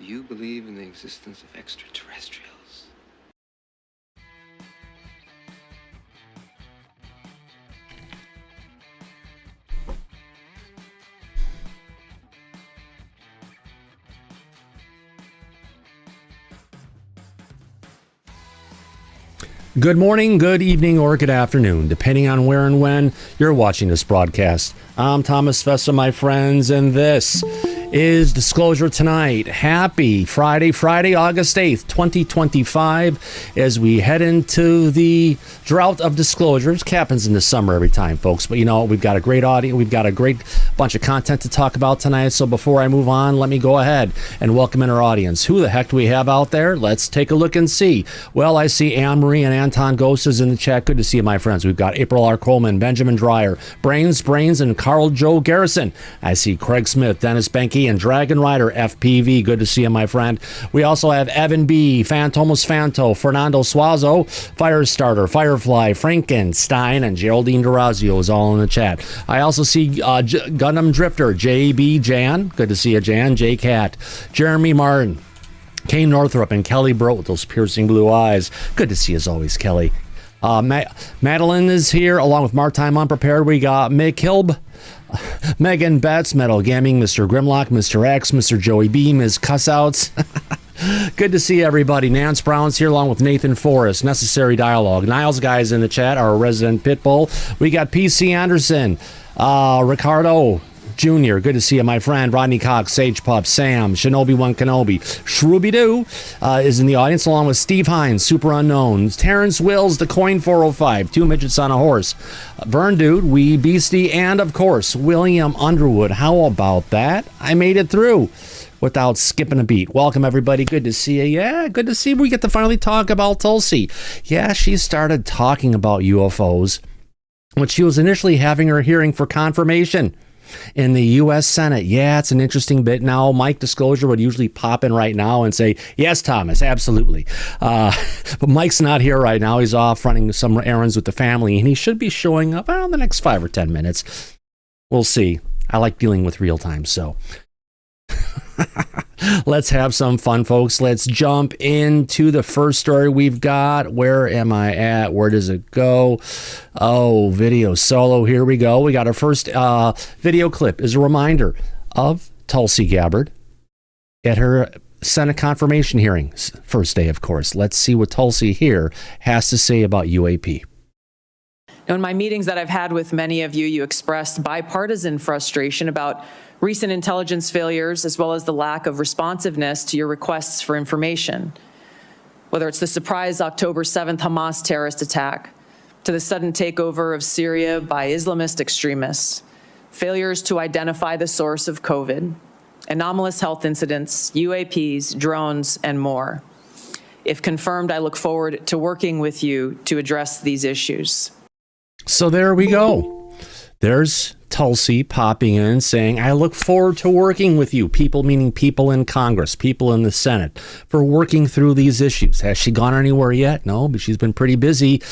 Do you believe in the existence of extraterrestrials? Good morning, good evening, or good afternoon, depending on where and when you're watching this broadcast. I'm Thomas Fessler, my friends, and this is Disclosure Tonight. Happy Friday, August 8th, 2025, as we head into the drought of disclosures. Happens in the summer every time, folks. But you know, we've got a great audience. We've got a great bunch of content to talk about tonight. So before I move on, let me go ahead and welcome in our audience. Who the heck do we have out there? Let's take a look and see. Well, I see Anne-Marie and Anton Gosses in the chat. Good to see you, my friends. We've got April R. Coleman, Benjamin Dreyer, Brains, and Carl Joe Garrison. I see Craig Smith, Dennis Benke, and Dragon Rider FPV. Good to see you, my friend. We also have Evan B, Fantomas Fanto, Fernando Suazo, Firestarter, Firefly, Frankenstein, and Geraldine Durazio is all in the chat. I also see Gundam Drifter, JB Jan. Good to see you, Jan. J Cat, Jeremy Martin, Kane Northrup, and Kelly Bro with those piercing blue eyes. Good to see you as always, Kelly. Madeline is here along with Martime Unprepared. We got Mick Hilb, Megan Betts, Metal Gaming, Mr. Grimlock, Mr. X, Mr. Joey B, Ms. Cussouts. Good to see everybody. Nance Brown's here along with Nathan Forrest. Necessary Dialogue. Niles guys in the chat, our resident Pitbull. We got PC Anderson, Ricardo Jr. Good to see you, my friend. Rodney Cox, Sage Pup, Sam, Shinobi One Kenobi, Shrooby Doo is in the audience along with Steve Hines, Super Unknown, Terrence Wills, The Coin 405, Two Midgets on a Horse, Vern Dude, Wee Beastie, and of course, William Underwood. How about that? I made it through without skipping a beat. Welcome, everybody. Good to see you. Yeah, good to see we get to finally talk about Tulsi. Yeah, she started talking about UFOs when she was initially having her hearing for confirmation in the U.S. Senate. Yeah, it's an interesting bit. Now, Mike Disclosure would usually pop in right now and say, yes, Thomas, absolutely. But Mike's not here right now. He's off running some errands with the family, and he should be showing up in the next 5 or 10 minutes. We'll see. I like dealing with real time, so let's have some fun, folks. Let's jump into the first story we've got. Where am I at? Where does it go? Oh, video solo. Here we go. We got our first video clip is a reminder of Tulsi Gabbard at her Senate confirmation hearings. First day, of course. Let's see what Tulsi here has to say about UAP. In my meetings that I've had with many of you, you expressed bipartisan frustration about recent intelligence failures, as well as the lack of responsiveness to your requests for information. Whether it's the surprise October 7th Hamas terrorist attack, to the sudden takeover of Syria by Islamist extremists, failures to identify the source of COVID, anomalous health incidents, UAPs, drones, and more. If confirmed, I look forward to working with you to address these issues. So there we go. There's Tulsi popping in saying, I look forward to working with you, people meaning people in Congress, people in the Senate, for working through these issues. Has she gone anywhere yet? No, but she's been pretty busy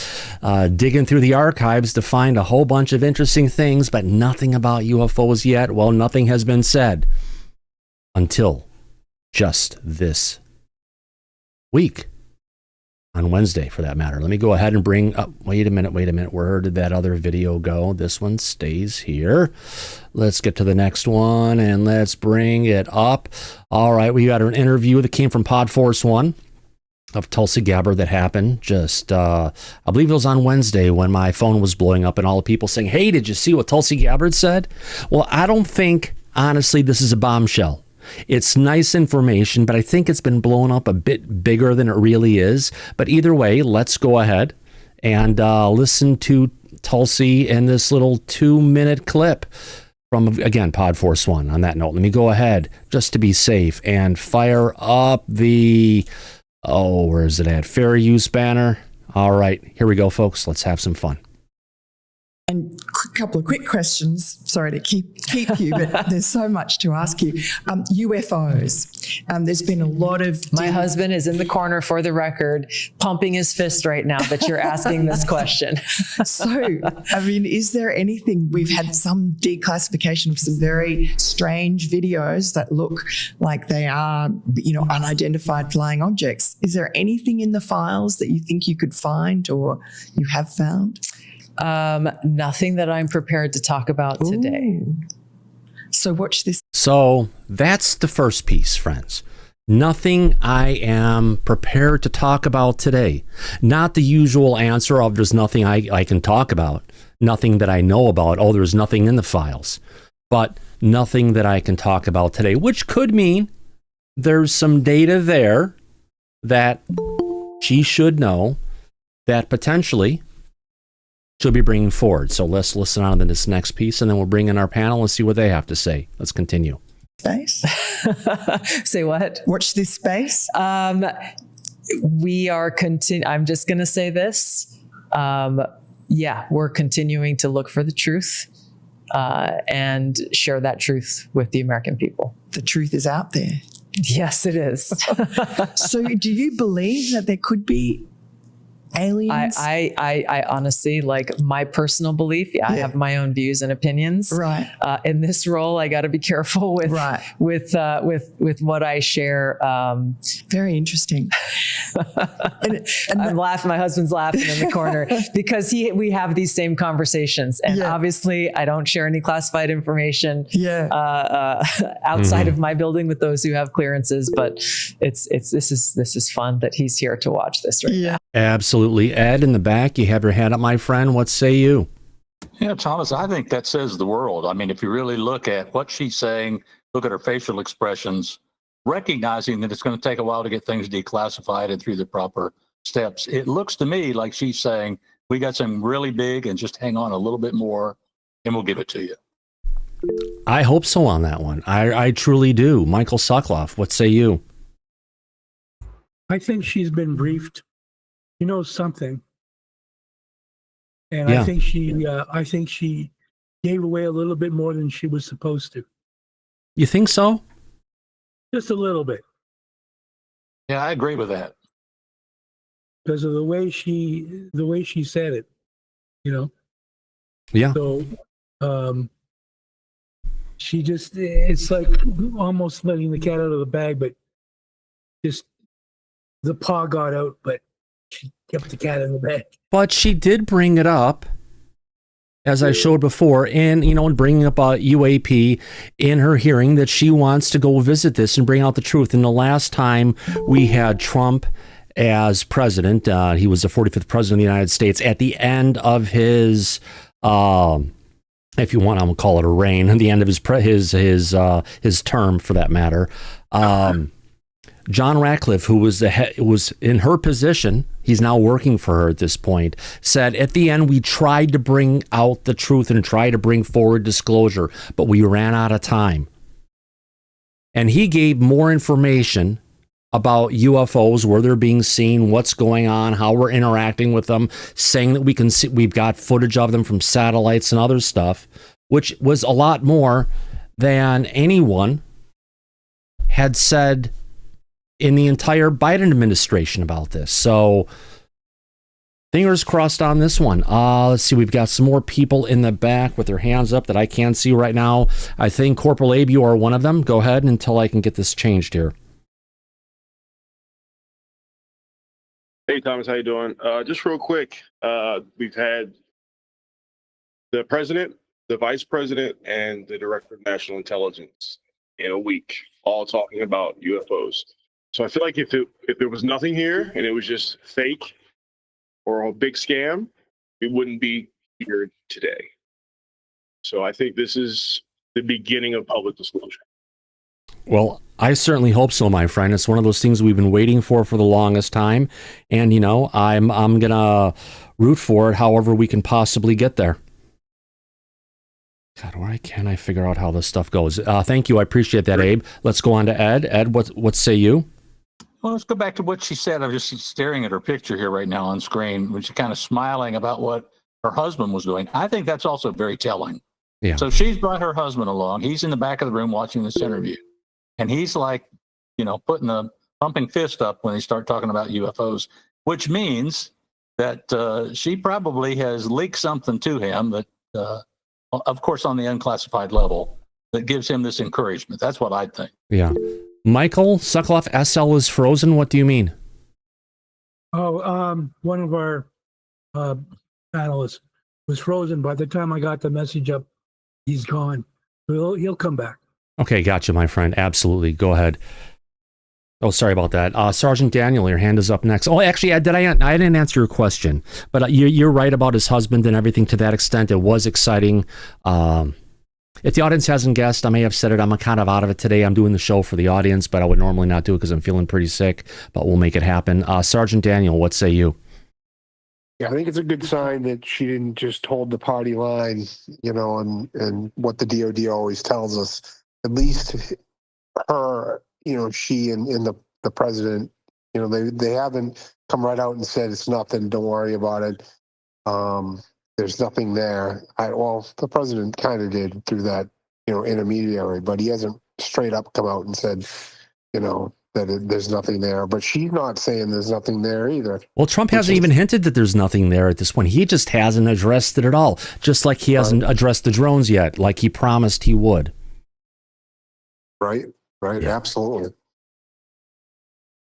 digging through the archives to find a whole bunch of interesting things, but nothing about UFOs yet. Well, nothing has been said until just this week. On Wednesday, for that matter. Let me go ahead and bring up, wait a minute. Where did that other video go? This one stays here. Let's get to the next one and let's bring it up. All right, we got an interview that came from Pod Force One of Tulsi Gabbard that happened just, I believe it was on Wednesday when my phone was blowing up and all the people saying, hey, did you see what Tulsi Gabbard said? Well, I don't think, honestly, this is a bombshell. It's nice information, but I think it's been blown up a bit bigger than it really is. But either way, let's go ahead and listen to Tulsi in this little 2-minute clip from, again, Pod Force One. On that note, let me go ahead, just to be safe, and fire up the, where is it at? Fair use banner. All right, here we go, folks. Let's have some fun. And a couple of quick questions. Sorry to keep you, but there's so much to ask you. UFOs. There's been a lot of... My husband is in the corner, for the record, pumping his fist right now that you're asking this question. So, I mean, is there anything... We've had some declassification of some very strange videos that look like they are, unidentified flying objects. Is there anything in the files that you think you could find or you have found? Nothing that I'm prepared to talk about today. So watch this. So that's the first piece, friends. Nothing I am prepared to talk about today. Not the usual answer of there's nothing I can talk about. Nothing that I know about. Oh, there's nothing in the files. But nothing that I can talk about today, which could mean there's some data there that she should know that potentially she'll be bringing forward. So let's listen on to this next piece, and then we'll bring in our panel and see what they have to say. Let's continue. Space. Say what? Watch this space. We are I'm just going to say this. We're continuing to look for the truth and share that truth with the American people. The truth is out there. Yes, it is. So do you believe that there could be aliens? I honestly, like, my personal belief, I have my own views and opinions. Right. In this role, I got to be careful with what I share. Very interesting. and I'm laughing. My husband's laughing in the corner because we have these same conversations, and obviously I don't share any classified information outside of my building with those who have clearances. But this is fun that he's here to watch this right now. Absolutely. Ed, in the back, you have your hand up, my friend. What say you? Yeah, Thomas, I think that says the world. I mean, if you really look at what she's saying, look at her facial expressions, recognizing that it's going to take a while to get things declassified and through the proper steps, it looks to me like she's saying, we got something really big and just hang on a little bit more and we'll give it to you. I hope so on that one. I truly do. Michael Sokoloff, what say you? I think she's been briefed. She knows something, and I think she gave away a little bit more than she was supposed to. You think so? Just a little bit. Yeah, I agree with that. Because of the way she said it, Yeah. So, she it's like almost letting the cat out of the bag, but just the paw got out, but she kept the cat in the bag. But she did bring it up, as I showed before, and bringing up a UAP in her hearing that she wants to go visit this and bring out the truth. And the last time we had Trump as president, he was the 45th president of the United States. At the end of his, if you want, I'm gonna call it a reign, at the end of his term, for that matter. John Ratcliffe, who was was in her position, he's now working for her at this point, said at the end, we tried to bring out the truth and try to bring forward disclosure, but we ran out of time. And he gave more information about UFOs, where they're being seen, what's going on, how we're interacting with them, saying that we can see, we've got footage of them from satellites and other stuff, which was a lot more than anyone had said in the entire Biden administration about this. So fingers crossed on this one. Let's see. We've got some more people in the back with their hands up that I can't see right now. I think Corporal Abe, you are one of them. Go ahead until I can get this changed here. Hey, Thomas, how you doing? Just real quick, we've had the president, the vice president, and the director of national intelligence in a week, all talking about UFOs. So I feel like if there was nothing here and it was just fake or a big scam, we wouldn't be here today. So I think this is the beginning of public disclosure. Well, I certainly hope so, my friend. It's one of those things we've been waiting for the longest time. And, I'm going to root for it however we can possibly get there. God, why can't I figure out how this stuff goes? Thank you. I appreciate that, Abe. Let's go on to Ed. Ed, what say you? Well, let's go back to what she said. I'm just staring at her picture here right now on screen, when she's kind of smiling about what her husband was doing. I think that's also very telling. Yeah. So she's brought her husband along. He's in the back of the room watching this interview. And he's like, putting a pumping fist up when they start talking about UFOs, which means that she probably has leaked something to him that, of course, on the unclassified level, that gives him this encouragement. That's what I think. Yeah. Michael Sokoloff, SL is frozen. What do you mean? Oh, one of our panelists was frozen. By the time I got the message up, he's gone. He'll come back. Okay, gotcha, my friend. Absolutely. Go ahead. Oh, sorry about that. Sergeant Daniel, your hand is up next. Oh, actually, I didn't answer your question, but you're right about his husband and everything to that extent. It was exciting. If the audience hasn't guessed, I may have said it. I'm kind of out of it today. I'm doing the show for the audience, but I would normally not do it because I'm feeling pretty sick, but we'll make it happen. Sergeant Daniel, what say you? Yeah, I think it's a good sign that she didn't just hold the party line, and what the DOD always tells us. At least her, she and the president, they haven't come right out and said it's nothing, don't worry about it. There's nothing there. The president kind of did through that, intermediary, but he hasn't straight up come out and said, that there's nothing there. But she's not saying there's nothing there either. Well, Trump hasn't even hinted that there's nothing there at this point. He just hasn't addressed it at all, just like he hasn't addressed the drones yet, like he promised he would. Right, yeah. Absolutely.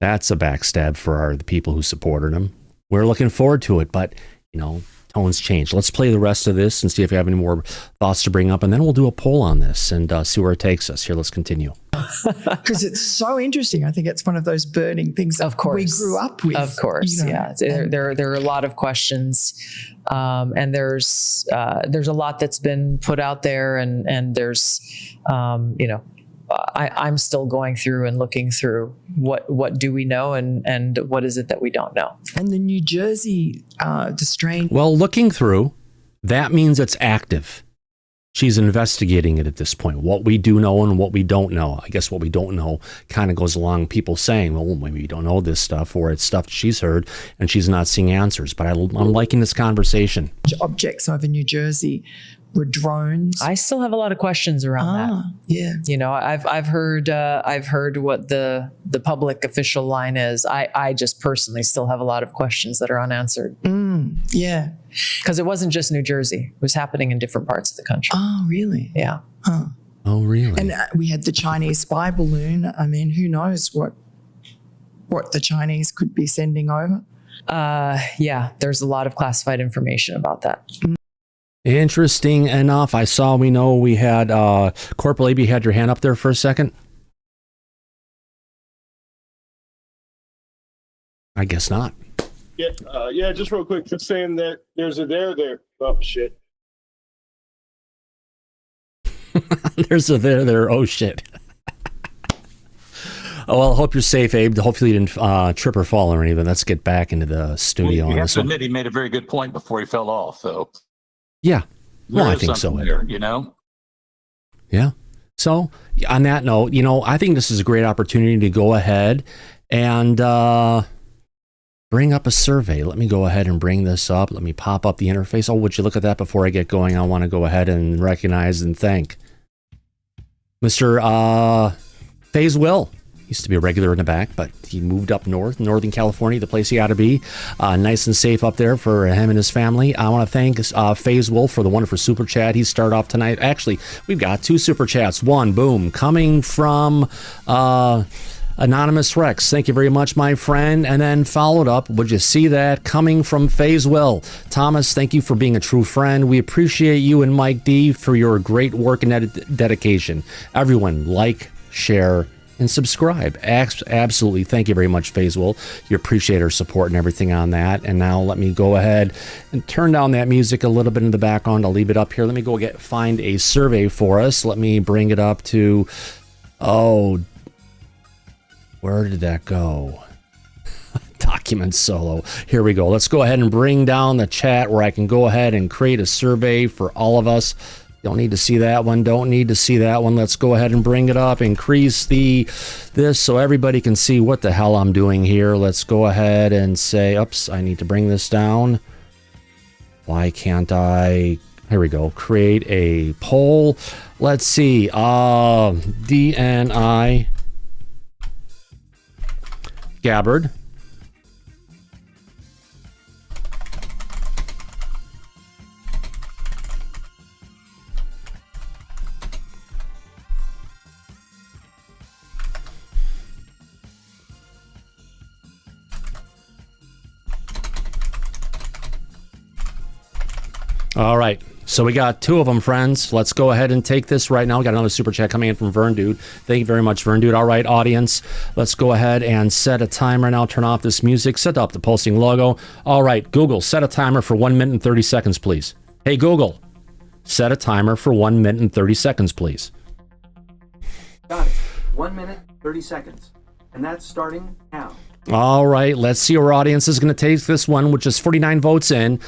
That's a backstab for the people who supported him. We're looking forward to it, but, tones change. Let's play the rest of this and see if you have any more thoughts to bring up, and then we'll do a poll on this and see where it takes us. Here, let's continue. Because it's so interesting. I think it's one of those burning things that we grew up with. Of course, yeah. There are a lot of questions, and there's a lot that's been put out there, and there's, I'm still going through and looking through what do we know and what is it that we don't know. And the New Jersey, the strange. Well, looking through, that means it's active. She's investigating it at this point. What we do know and what we don't know. I guess what we don't know kind of goes along people saying, well, maybe we don't know this stuff, or it's stuff she's heard and she's not seeing answers. But I'm liking this conversation. Objects over New Jersey were drones. I still have a lot of questions around that. Yeah. I've heard what the public official line is. I just personally still have a lot of questions that are unanswered. Yeah. Because it wasn't just New Jersey. It was happening in different parts of the country. Oh, really? Yeah. Huh. Oh, really? And we had the Chinese spy balloon. I mean, who knows what the Chinese could be sending over? Yeah, there's a lot of classified information about that. Interesting enough. We had Corporal AB had your hand up there for a second. I guess not. Yeah, just real quick, just saying that there's a there. Oh, shit. There's a there. Oh, shit. Oh, well, I hope you're safe, Abe. Hopefully you didn't trip or fall or anything. Let's get back into the studio. You have to admit he made a very good point before he fell off, though. Yeah. Well, I think so. There, Yeah. So on that note, I think this is a great opportunity to go ahead and bring up a survey. Let me go ahead and bring this up. Let me pop up the interface. Oh, would you look at that before I get going? I want to go ahead and recognize and thank Mr. Faze Will. Used to be a regular in the back, but he moved up north, Northern California, the place he ought to be. Nice and safe up there for him and his family. I want to thank Faze Wolf for the wonderful super chat he started off tonight. Actually, we've got 2 super chats. One, boom, coming from Anonymous Rex. Thank you very much, my friend. And then followed up, would you see that, coming from Faze Will. Thomas, thank you for being a true friend. We appreciate you and Mike D for your great work and dedication. Everyone, like, share, and subscribe. Absolutely. Thank you very much, Faisal. You appreciate our support and everything on that. And now let me go ahead and turn down that music a little bit in the background. I'll leave it up here. Let me go find a survey for us. Let me bring it up to, where did that go? Document solo. Here we go. Let's go ahead and bring down the chat where I can go ahead and create a survey for all of us. Don't need to see that one. Don't need to see that one. Let's go ahead and bring it up. Increase this so everybody can see what the hell I'm doing here. Let's go ahead and say, oops, I need to bring this down. Why can't I? Here we go. Create a poll. Let's see. DNI Gabbard. All right. So we got 2 of them, friends. Let's go ahead and take this right now. We got another super chat coming in from Vern Dude. Thank you very much, Vern Dude. All right, audience, let's go ahead and set a timer now. Turn off this music. Set up the posting logo. All right, Google, set a timer for 1 minute and 30 seconds, please. Hey, Google, set a timer for 1 minute and 30 seconds, please. Got it. 1 minute, 30 seconds. And that's starting now. All right, let's see where our audience is going to take this one, which is 49 votes in.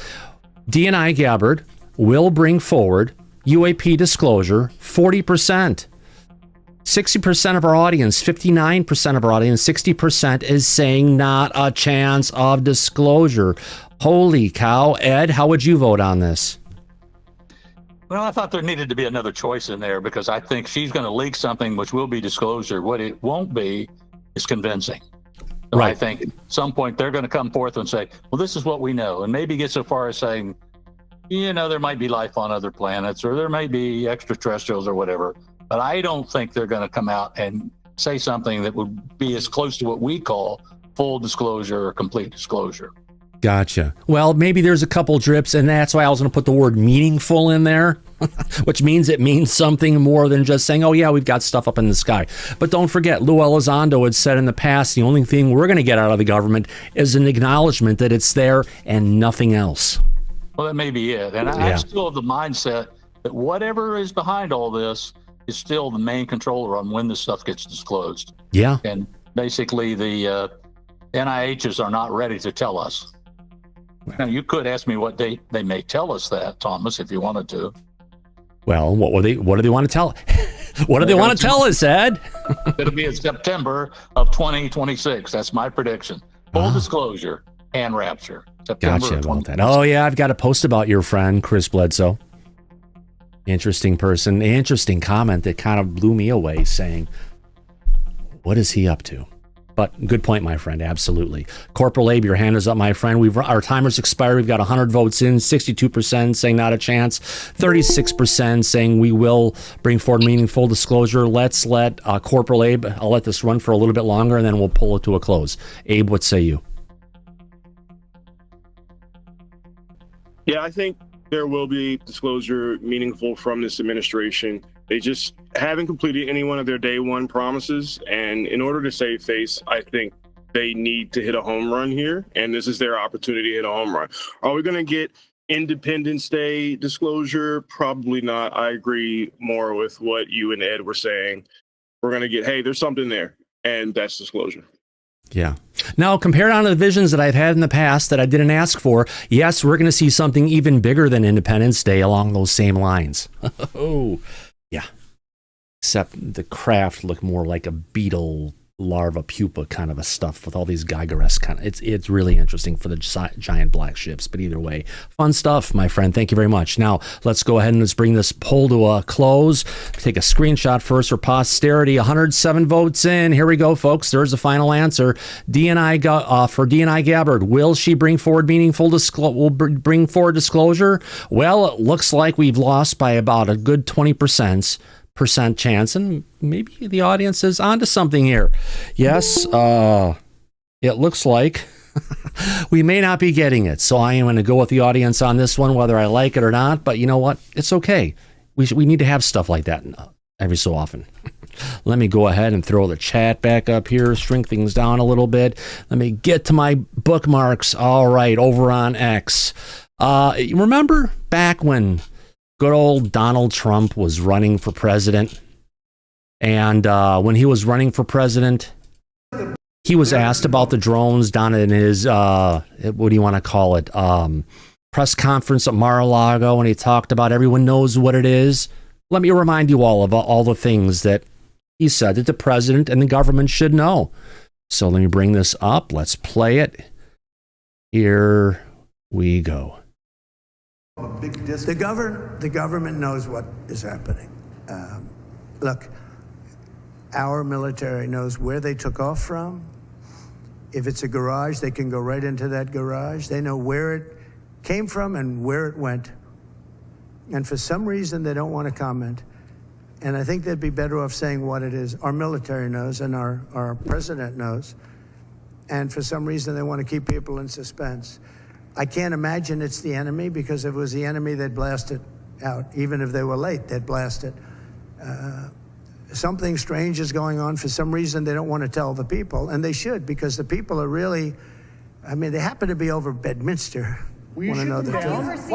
DNI Gabbard will bring forward UAP disclosure 40%. 60% of our audience, 59% of our audience, 60% is saying not a chance of disclosure. Holy cow. Ed, how would you vote on this? Well, I thought there needed to be another choice in there because I think she's going to leak something which will be disclosure. What it won't be is convincing. So Right. I think at some point they're going to come forth and say, well, this is what we know. And maybe get so far as saying, there might be life on other planets or there may be extraterrestrials or whatever. But I don't think they're going to come out and say something that would be as close to what we call full disclosure or complete disclosure. Gotcha. Well, maybe there's a couple drips, and that's why I was going to put the word meaningful in there, which means it means something more than just saying, oh, yeah, we've got stuff up in the sky. But don't forget, Lou Elizondo had said in the past, the only thing we're going to get out of the government is an acknowledgement that it's there and nothing else. Well, that may be it. And I still have the mindset that whatever is behind all this is still the main controller on when this stuff gets disclosed. Yeah. And basically the NIHs are not ready to tell us. Now, you could ask me what date they may tell us that, Thomas, if you wanted to. Well, what do they want to tell? What do they want to tell us, Ed? It'll be in September of 2026. That's my prediction. Full disclosure and rapture. September Gotcha of about that. 2026. Oh, yeah, I've got a post about your friend, Chris Bledsoe. Interesting person. Interesting comment that kind of blew me away, saying, what is he up to? But good point, my friend. Absolutely. Corporal Abe, your hand is up, my friend. Our timer's expired. We've got 100 votes in, 62% saying not a chance, 36% saying we will bring forward meaningful disclosure. Let's let Corporal Abe, I'll let this run for a little bit longer, and then we'll pull it to a close. Abe, what say you? Yeah, I think there will be disclosure meaningful from this administration. They just haven't completed any one of their day one promises. And in order to save face, I think they need to hit a home run here. And this is their opportunity to hit a home run. Are we going to get Independence Day disclosure? Probably not. I agree more with what you and Ed were saying. We're going to get, hey, there's something there. And that's disclosure. Yeah. Now, compared on to the visions that I've had in the past that I didn't ask for, yes, we're going to see something even bigger than Independence Day along those same lines. Oh, yeah. Except the craft looked more like a beetle larva pupa kind of a stuff with all these Geiger-esque kind of, it's really interesting for the giant black ships. But either way, fun stuff, my friend. Thank you very much. Now, let's go ahead and let's bring this poll to a close. Take a screenshot first for posterity. 107 votes in. Here we go, folks. There's the final answer. For DNI Gabbard, will she bring forward meaningful bring forward disclosure? Well, it looks like we've lost by about a good 20% chance, and maybe the audience is onto something here. Yes, it looks like we may not be getting it. So I am going to go with the audience on this one, whether I like it or not. But you know what? It's okay. We need to have stuff like that every so often. Let me go ahead and throw the chat back up here, shrink things down a little bit. Let me get to my bookmarks. All right, over on X. You remember back when good old Donald Trump was running for president? And when he was running for president, he was asked about the drones down in his, what do you want to call it, press conference at Mar-a-Lago, and he talked about everyone knows what it is. Let me remind you all of all the things that he said that the president and the government should know. So let me bring this up. Let's play it. Here we go. The government knows what is happening. Look, our military knows where they took off from. If it's a garage, they can go right into that garage. They know where it came from and where it went. And for some reason, they don't want to comment. And I think they'd be better off saying what it is. Our military knows and our president knows. And for some reason, they want to keep people in suspense. I can't imagine it's the enemy, because if it was the enemy, they'd blast it out. Even if they were late, they'd blast it. Something strange is going on. For some reason, they don't want to tell the people, and they should, because the people are really, I mean, they happen to be over Bedminster. Want to know the truth?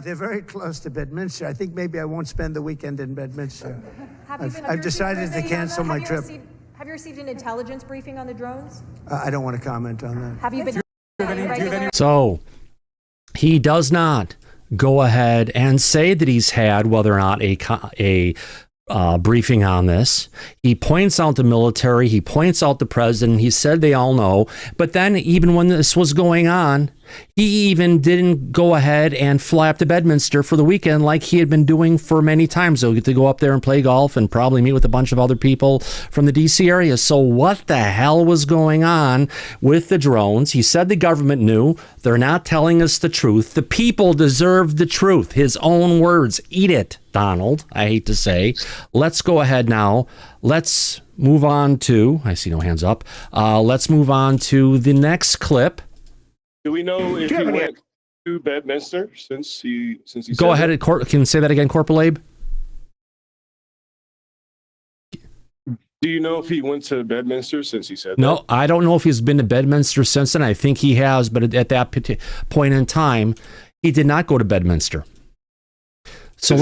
They're very close to Bedminster. I think maybe I won't spend the weekend in Bedminster. I've decided to cancel my trip. Have you received an intelligence briefing on the drones? I don't want to comment on that. Have you been? So he does not go ahead and say that he's had whether or not a briefing on this. He points out the military. He points out the president. He said they all know. But then even when this was going on, he even didn't go ahead and fly up to Bedminster for the weekend like he had been doing for many times. He'll get to go up there and play golf and probably meet with a bunch of other people from the D.C. area. So what the hell was going on with the drones? He said the government knew. They're not telling us the truth. The people deserve the truth. His own words. Eat it, Donald, I hate to say. Let's go ahead now. Let's move on to, I see no hands up. Let's move on to the next clip. Do we know if he went to Bedminster since he Go ahead, can you say that again, Corporal Abe? Do you know if he went to Bedminster since he said No, that? I don't know if he's been to Bedminster since then. I think he has, but at that point in time, he did not go to Bedminster. So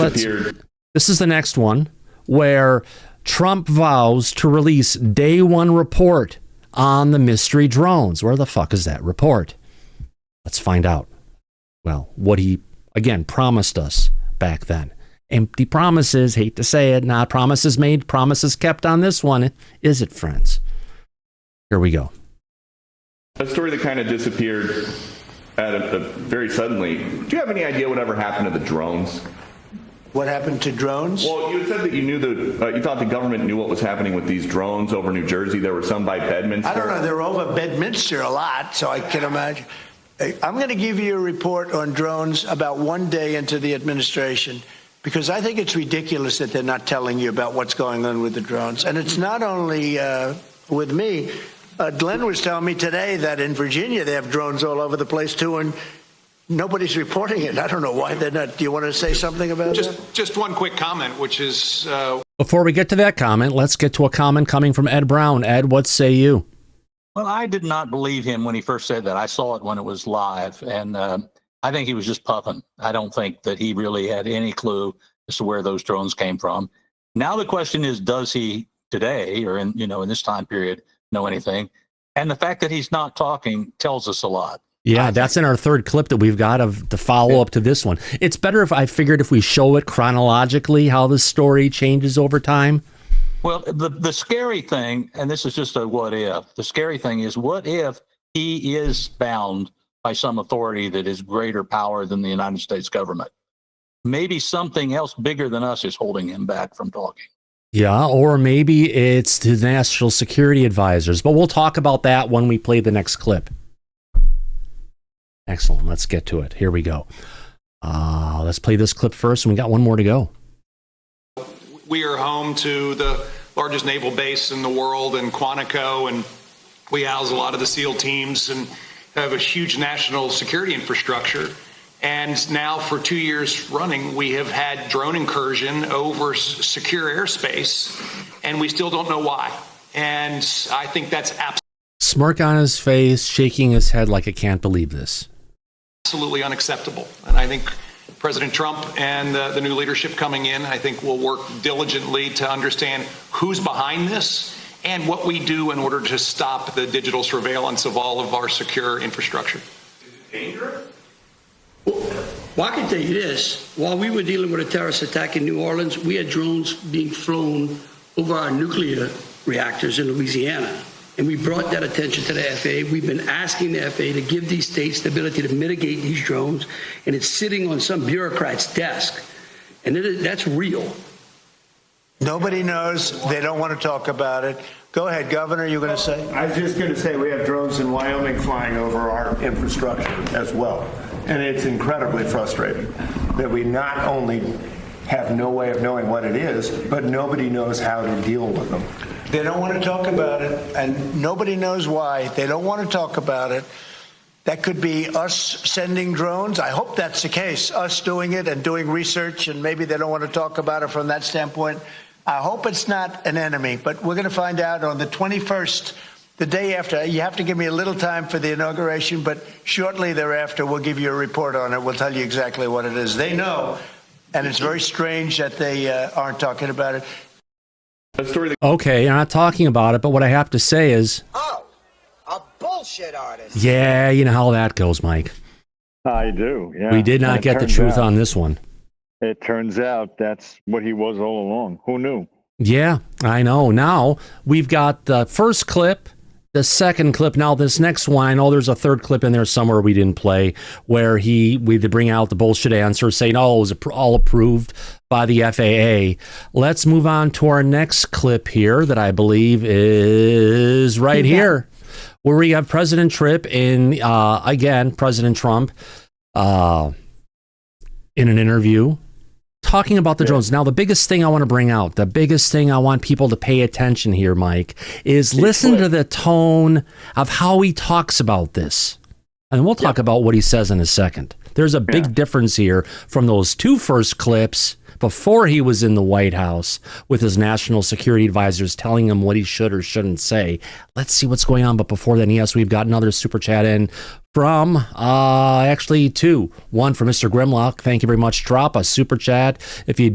this is the next one where Trump vows to release day one report on the mystery drones. Where the fuck is that report? Let's find out. Well, what he, again, promised us back then. Empty promises, hate to say it, not promises made, promises kept on this one. Is it, friends? Here we go. A story that kind of disappeared very suddenly. Do you have any idea whatever happened to the drones? What happened to drones? Well, you said that you knew you thought the government knew what was happening with these drones over New Jersey. There were some by Bedminster. I don't know. They're over Bedminster a lot, so I can imagine. I'm going to give you a report on drones about one day into the administration, because I think it's ridiculous that they're not telling you about what's going on with the drones. And it's not only with me. Glenn was telling me today that in Virginia they have drones all over the place too, and nobody's reporting it. I don't know why they're not. Do you want to say something about that? Just one quick comment, which is... Before we get to that comment, let's get to a comment coming from Ed Brown. Ed, what say you? Well, I did not believe him when he first said that. I saw it when it was live, and I think he was just puffing. I don't think that he really had any clue as to where those drones came from. Now the question is, does he today, or in this time period, know anything? And the fact that he's not talking tells us a lot. Yeah, that's in our third clip that we've got of the follow up to this one. It's better if I figured if we show it chronologically, how the story changes over time. Well, the scary thing, and this is just a what if, the scary thing is, what if he is bound by some authority that is greater power than the United States government? Maybe something else bigger than us is holding him back from talking. Yeah, or maybe it's the national security advisors. But we'll talk about that when we play the next clip. Excellent. Let's get to it. Here we go. Let's play this clip first, and we got one more to go. We are home to the largest naval base in the world in Quantico, and we house a lot of the SEAL teams and have a huge national security infrastructure. And now for 2 years running, we have had drone incursion over secure airspace, and we still don't know why. And I think that's smirk on his face, shaking his head like I can't believe this. Absolutely unacceptable. And I think President Trump and the new leadership coming in, I think, will work diligently to understand who's behind this and what we do in order to stop the digital surveillance of all of our secure infrastructure. Is it dangerous? Well, I can tell you this. While we were dealing with a terrorist attack in New Orleans, we had drones being flown over our nuclear reactors in Louisiana. And we brought that attention to the FAA. We've been asking the FAA to give these states the ability to mitigate these drones, and it's sitting on some bureaucrat's desk. And that's real. Nobody knows. They don't want to talk about it. Go ahead, Governor, you're going to say? I was just going to say we have drones in Wyoming flying over our infrastructure as well. And it's incredibly frustrating that we not only have no way of knowing what it is, but nobody knows how to deal with them. They don't want to talk about it, and nobody knows why. They don't want to talk about it. That could be us sending drones. I hope that's the case, us doing it and doing research, and maybe they don't want to talk about it from that standpoint. I hope it's not an enemy, but we're going to find out on the 21st, the day after. You have to give me a little time for the inauguration, but shortly thereafter, we'll give you a report on it. We'll tell you exactly what it is. They know, and it's very strange that they aren't talking about it. Okay, you're not talking about it, but what I have to say is... Oh, a bullshit artist. Yeah, you know how that goes, Mike. I do, yeah. We did not get the truth on this one. It turns out that's what he was all along. Who knew? Yeah, I know. Now, we've got the first clip, the second clip. Now, this next one, I know there's a third clip in there somewhere we didn't play, where we bring out the bullshit answer, saying, oh, it was all approved by the FAA. Let's move on to our next clip here that I believe is right here, where we have President Trump in, President Trump in an interview talking about the drones. Now, the biggest thing I want to bring out, the biggest thing I want people to pay attention here, Mike, is listen to the tone of how he talks about this. And we'll talk about what he says in a second. There's a big difference here from those two first clips before he was in the White House with his national security advisors telling him what he should or shouldn't say. Let's see what's going on. But before then, yes, we've got another super chat in from, actually two. One from Mr. Grimlock. Thank you very much. Drop a super chat. If you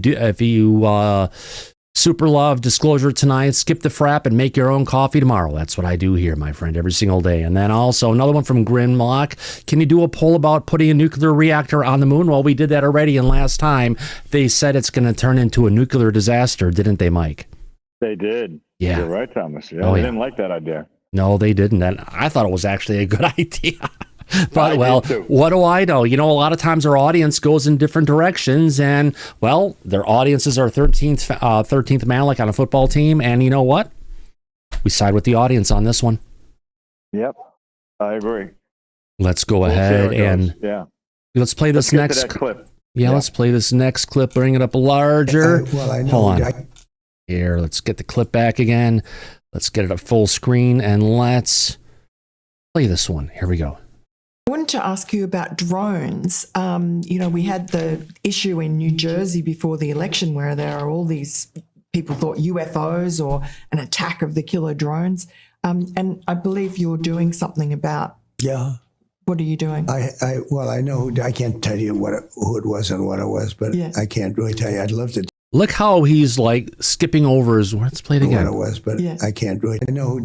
super love Disclosure tonight, skip the frap and make your own coffee tomorrow. That's what I do here, my friend, every single day. And then also another one from Grimlock. Can you do a poll about putting a nuclear reactor on the moon? Well, we did that already, and last time they said it's going to turn into a nuclear disaster, didn't they, Mike? They did. Yeah. You're right, Thomas. Yeah, Oh, they yeah. didn't like that idea. No, they didn't. And I thought it was actually a good idea. But, I well, did too. what do I know? You know, a lot of times our audience goes in different directions, and, well, their audiences are 13th man, like on a football team. And you know what? We side with the audience on this one. Yep, I agree. Let's go We'll see how ahead it goes. and let's play this get to next that clip. Yeah, let's play this next clip. Bring it up larger. I know. Hold on. Here, let's get the clip back again. Let's get it at full screen, and let's play this one. Here we go. I wanted to ask you about drones. We had the issue in New Jersey before the election where there are all these people thought UFOs or an attack of the killer drones. And I believe you're doing something about. Yeah. What are you doing? I know I can't tell you who it was and what it was, but I can't really tell you. I'd love to. Look how he's like skipping over his. Let's play it again. What it was, but I can't really.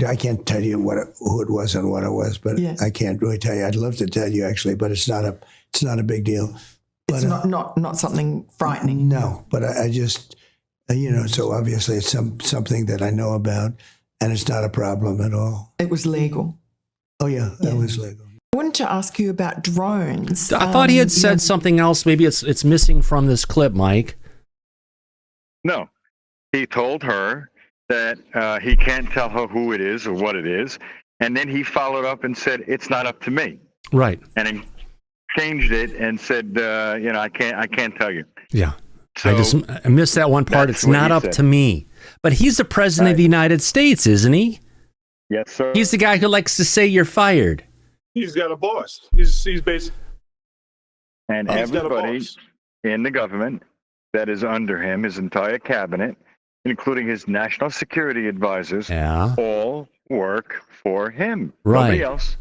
I can't tell you who it was and what it was, but I can't really tell you. I'd love to tell you actually, but it's not a big deal. It's not something frightening. No, but I just so obviously it's something that I know about, and it's not a problem at all. It was legal. Oh yeah, it was legal. I wanted to ask you about drones. I thought he had said something else. Maybe it's missing from this clip, Mike. No, he told her that he can't tell her who it is or what it is, and then he followed up and said, "It's not up to me." Right. And he changed it and said, "I can't tell you." Yeah. So I missed that one part. It's not up to me. But he's the president of the United States, isn't he? Yes, sir. He's the guy who likes to say you're fired. He's got a boss. He's basically. And everybody in the government that is under him, his entire cabinet, including his national security advisors, all work for him. Right. Nobody else.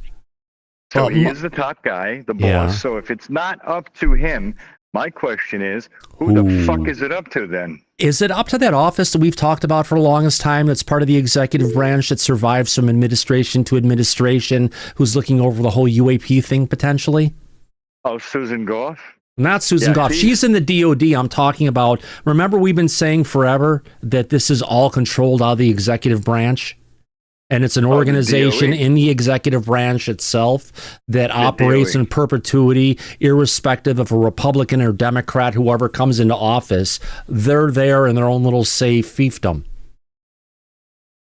So he is the top guy, the boss. So if it's not up to him, my question is, who the fuck is it up to then? Is it up to that office that we've talked about for the longest time that's part of the executive branch that survives from administration to administration, who's looking over the whole UAP thing potentially? Oh, Susan Goff? Not Susan Goff. She's in the DOD. I'm talking about. Remember, we've been saying forever that this is all controlled out of the executive branch, And it's an organization in the executive branch itself that operates in perpetuity, irrespective of a Republican or Democrat, whoever comes into office. They're there in their own little safe fiefdom.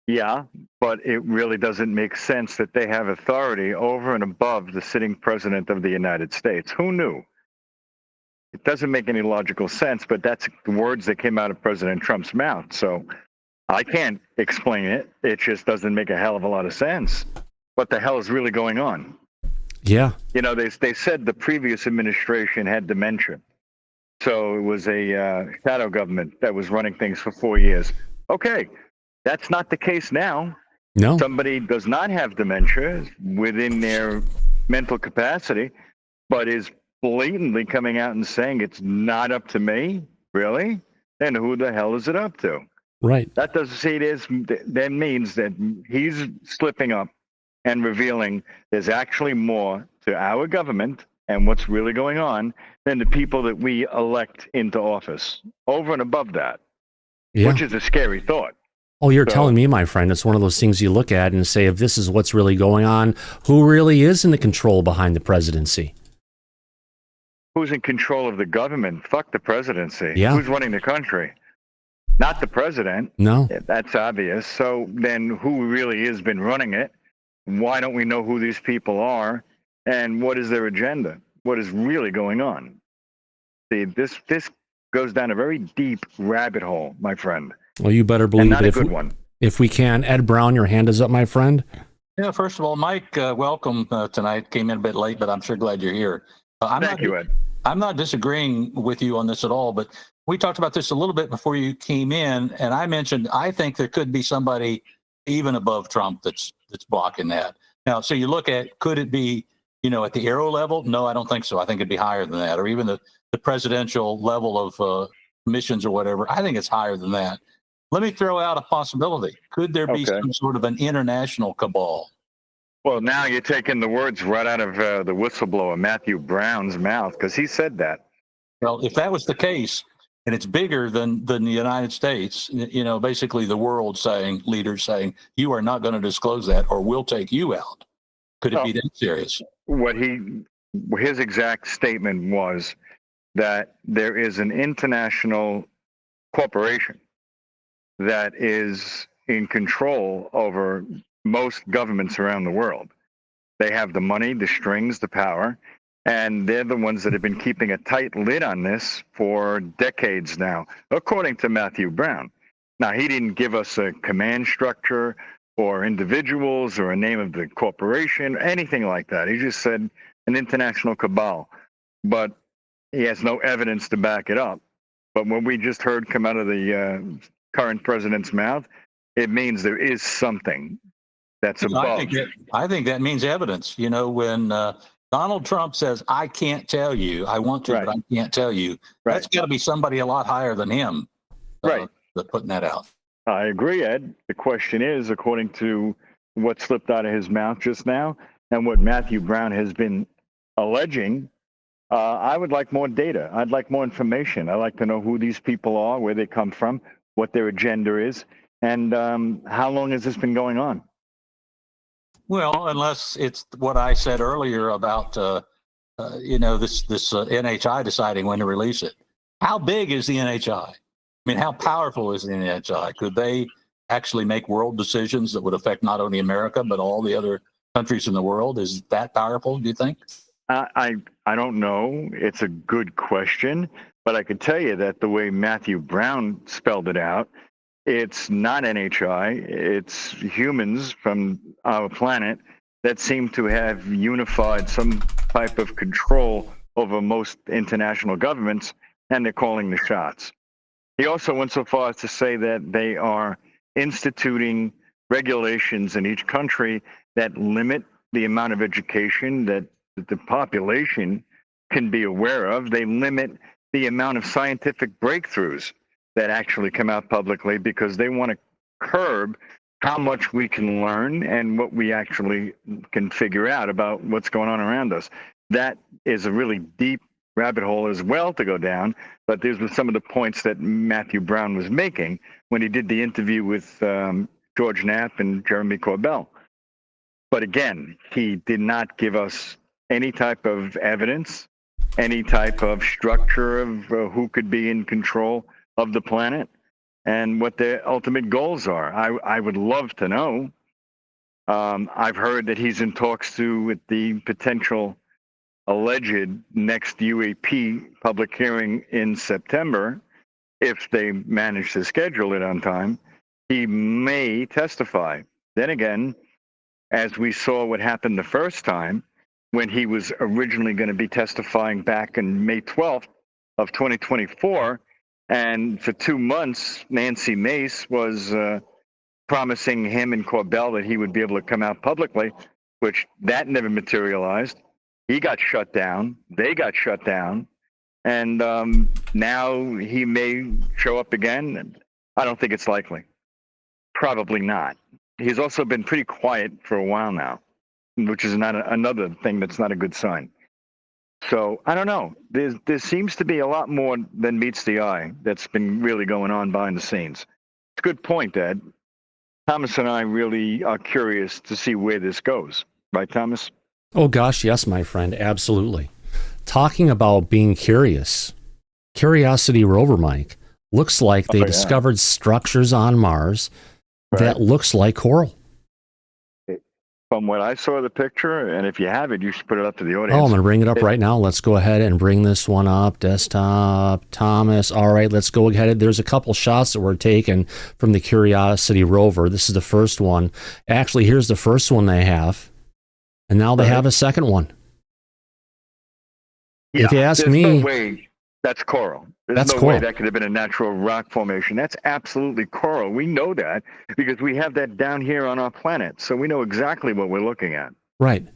Yeah, but it really doesn't make sense that they have authority over and above the sitting president of the United States. Who knew? It doesn't make any logical sense, but that's the words that came out of President Trump's mouth. So I can't explain it. It just doesn't make a hell of a lot of sense. What the hell is really going on? Yeah. You know, they said the previous administration had dementia. So it was a shadow government that was running things for 4 years. Okay, that's not the case now. No. Somebody does not have dementia within their mental capacity, but is blatantly coming out and saying it's not up to me. Really? Then who the hell is it up to? Right. That doesn't say it is. That means that he's slipping up and revealing there's actually more to our government and what's really going on than the people that we elect into office. Over and above that, which is a scary thought. Oh, you're telling me, my friend, it's one of those things you look at and say, if this is what's really going on, who really is in the control behind the presidency? Who's in control of the government? Fuck the presidency. Yeah. Who's running the country? Not the president. No. That's obvious. So then who really has been running it? Why don't we know who these people are? And what is their agenda? What is really going on? See, this goes down a very deep rabbit hole, my friend. Well, you better believe not it. If we can. Ed Brown, your hand is up, my friend. Yeah, first of all, Mike, welcome tonight. Came in a bit late, but I'm sure glad you're here. Thank you, Ed. I'm not disagreeing with you on this at all, but we talked about this a little bit before you came in, and I mentioned I think there could be somebody even above Trump that's blocking that. Now, so you look at, could it be, at the AARO level? No, I don't think so. I think it'd be higher than that, or even the presidential level of missions or whatever. I think it's higher than that. Let me throw out a possibility. Could there be some sort of an international cabal? Well, now you're taking the words right out of the whistleblower Matthew Brown's mouth, because he said that. Well, if that was the case, and it's bigger than the United States, basically the world saying, leaders saying, you are not going to disclose that or we'll take you out. Could it be that serious? His exact statement was that there is an international corporation that is in control over most governments around the world. They have the money, the strings, the power, and they're the ones that have been keeping a tight lid on this for decades now, according to Matthew Brown. Now, he didn't give us a command structure or individuals or a name of the corporation, anything like that. He just said an international cabal, but he has no evidence to back it up. But what we just heard come out of the current president's mouth, it means there is something that's above. I think that means evidence. When Donald Trump says, I can't tell you, I want to, but I can't tell you, that's got to be somebody a lot higher than him that's putting that out. I agree, Ed. The question is, according to what slipped out of his mouth just now and what Matthew Brown has been alleging, I would like more data. I'd like more information. I'd like to know who these people are, where they come from, what their agenda is, and how long has this been going on? Well, unless it's what I said earlier about, this NHI deciding when to release it. How big is the NHI? I mean, how powerful is the NHI? Could they actually make world decisions that would affect not only America, but all the other countries in the world? Is that powerful, do you think? I don't know. It's a good question, but I could tell you that the way Matthew Brown spelled it out, it's not NHI. It's humans from our planet that seem to have unified some type of control over most international governments, and they're calling the shots. He also went so far as to say that they are instituting regulations in each country that limit the amount of education that the population can be aware of. They limit the amount of scientific breakthroughs that actually come out publicly because they want to curb how much we can learn and what we actually can figure out about what's going on around us. That is a really deep rabbit hole as well to go down, but these were some of the points that Matthew Brown was making when he did the interview with George Knapp and Jeremy Corbell. But again, he did not give us any type of evidence, any type of structure of who could be in control of the planet and what their ultimate goals are. I would love to know. I've heard that he's in talks with the potential alleged next UAP public hearing in September. If they manage to schedule it on time, he may testify. Then again, as we saw what happened the first time, when he was originally going to be testifying back on May 12th of 2024, and for 2 months, Nancy Mace was promising him and Corbell that he would be able to come out publicly, which that never materialized. He got shut down. They got shut down. And now he may show up again. I don't think it's likely. Probably not. He's also been pretty quiet for a while now, which is another thing that's not a good sign. So I don't know. There seems to be a lot more than meets the eye that's been really going on behind the scenes. It's a good point, Ed. Thomas and I really are curious to see where this goes. Right, Thomas? Oh, gosh, yes, my friend. Absolutely. Talking about being curious. Curiosity rover, Mike, looks like they discovered structures on Mars that looks like coral. From what I saw of the picture, and if you have it, you should put it up to the audience. Oh, I'm going to bring it up right now. Let's go ahead and bring this one up. Desktop, Thomas. All right, let's go ahead. There's a couple shots that were taken from the Curiosity rover. This is the first one. Actually, here's the first one they have. And now they have a second one. Yeah, if you ask there's me, no way that's coral. There's that's no coral. way that could have been a natural rock formation. That's absolutely coral. We know that because we have that down here on our planet. So we know exactly what we're looking at. Right.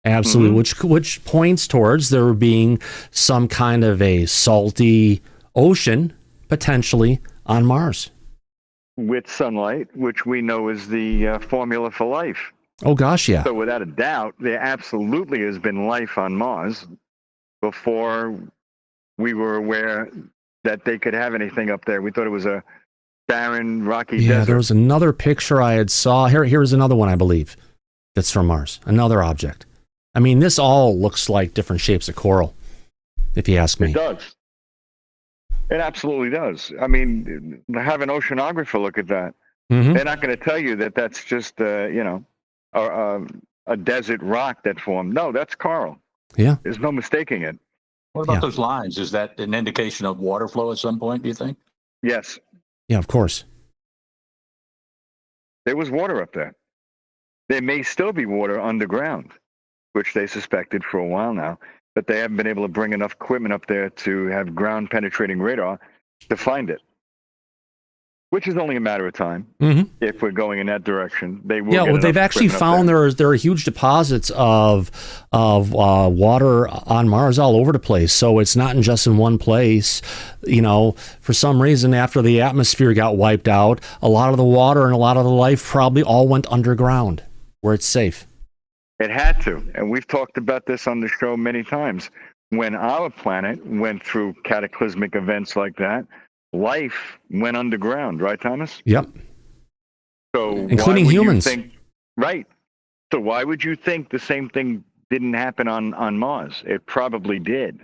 Absolutely. Which points towards there being some kind of a salty ocean potentially on Mars. With sunlight, which we know is the formula for life. Oh, gosh, yeah. So without a doubt, there absolutely has been life on Mars before we were aware that they could have anything up there. We thought it was a barren, rocky desert. Yeah, there was another picture I had saw. Here's another one, I believe, that's from Mars. Another object. I mean, this all looks like different shapes of coral, if you ask me. It does. It absolutely does. I mean, have an oceanographer look at that. Mm-hmm. They're not going to tell you that that's just, a desert rock that formed. No, that's coral. Yeah. There's no mistaking it. What about those lines? Is that an indication of water flow at some point, do you think? Yes. Yeah, of course. There was water up there. There may still be water underground, which they suspected for a while now, but they haven't been able to bring enough equipment up there to have ground-penetrating radar to find it, which is only a matter of time. Mm-hmm. If we're going in that direction. They will. Yeah, well, they've actually found there are huge deposits of water on Mars all over the place. So it's not just in one place. You know, for some reason, after the atmosphere got wiped out, a lot of the water and a lot of the life probably all went underground, where it's safe. It had to, and we've talked about this on the show many times. When our planet went through cataclysmic events like that, life went underground, right, Thomas? Yep. So including humans. Right. So why would you think the same thing didn't happen on Mars? It probably did.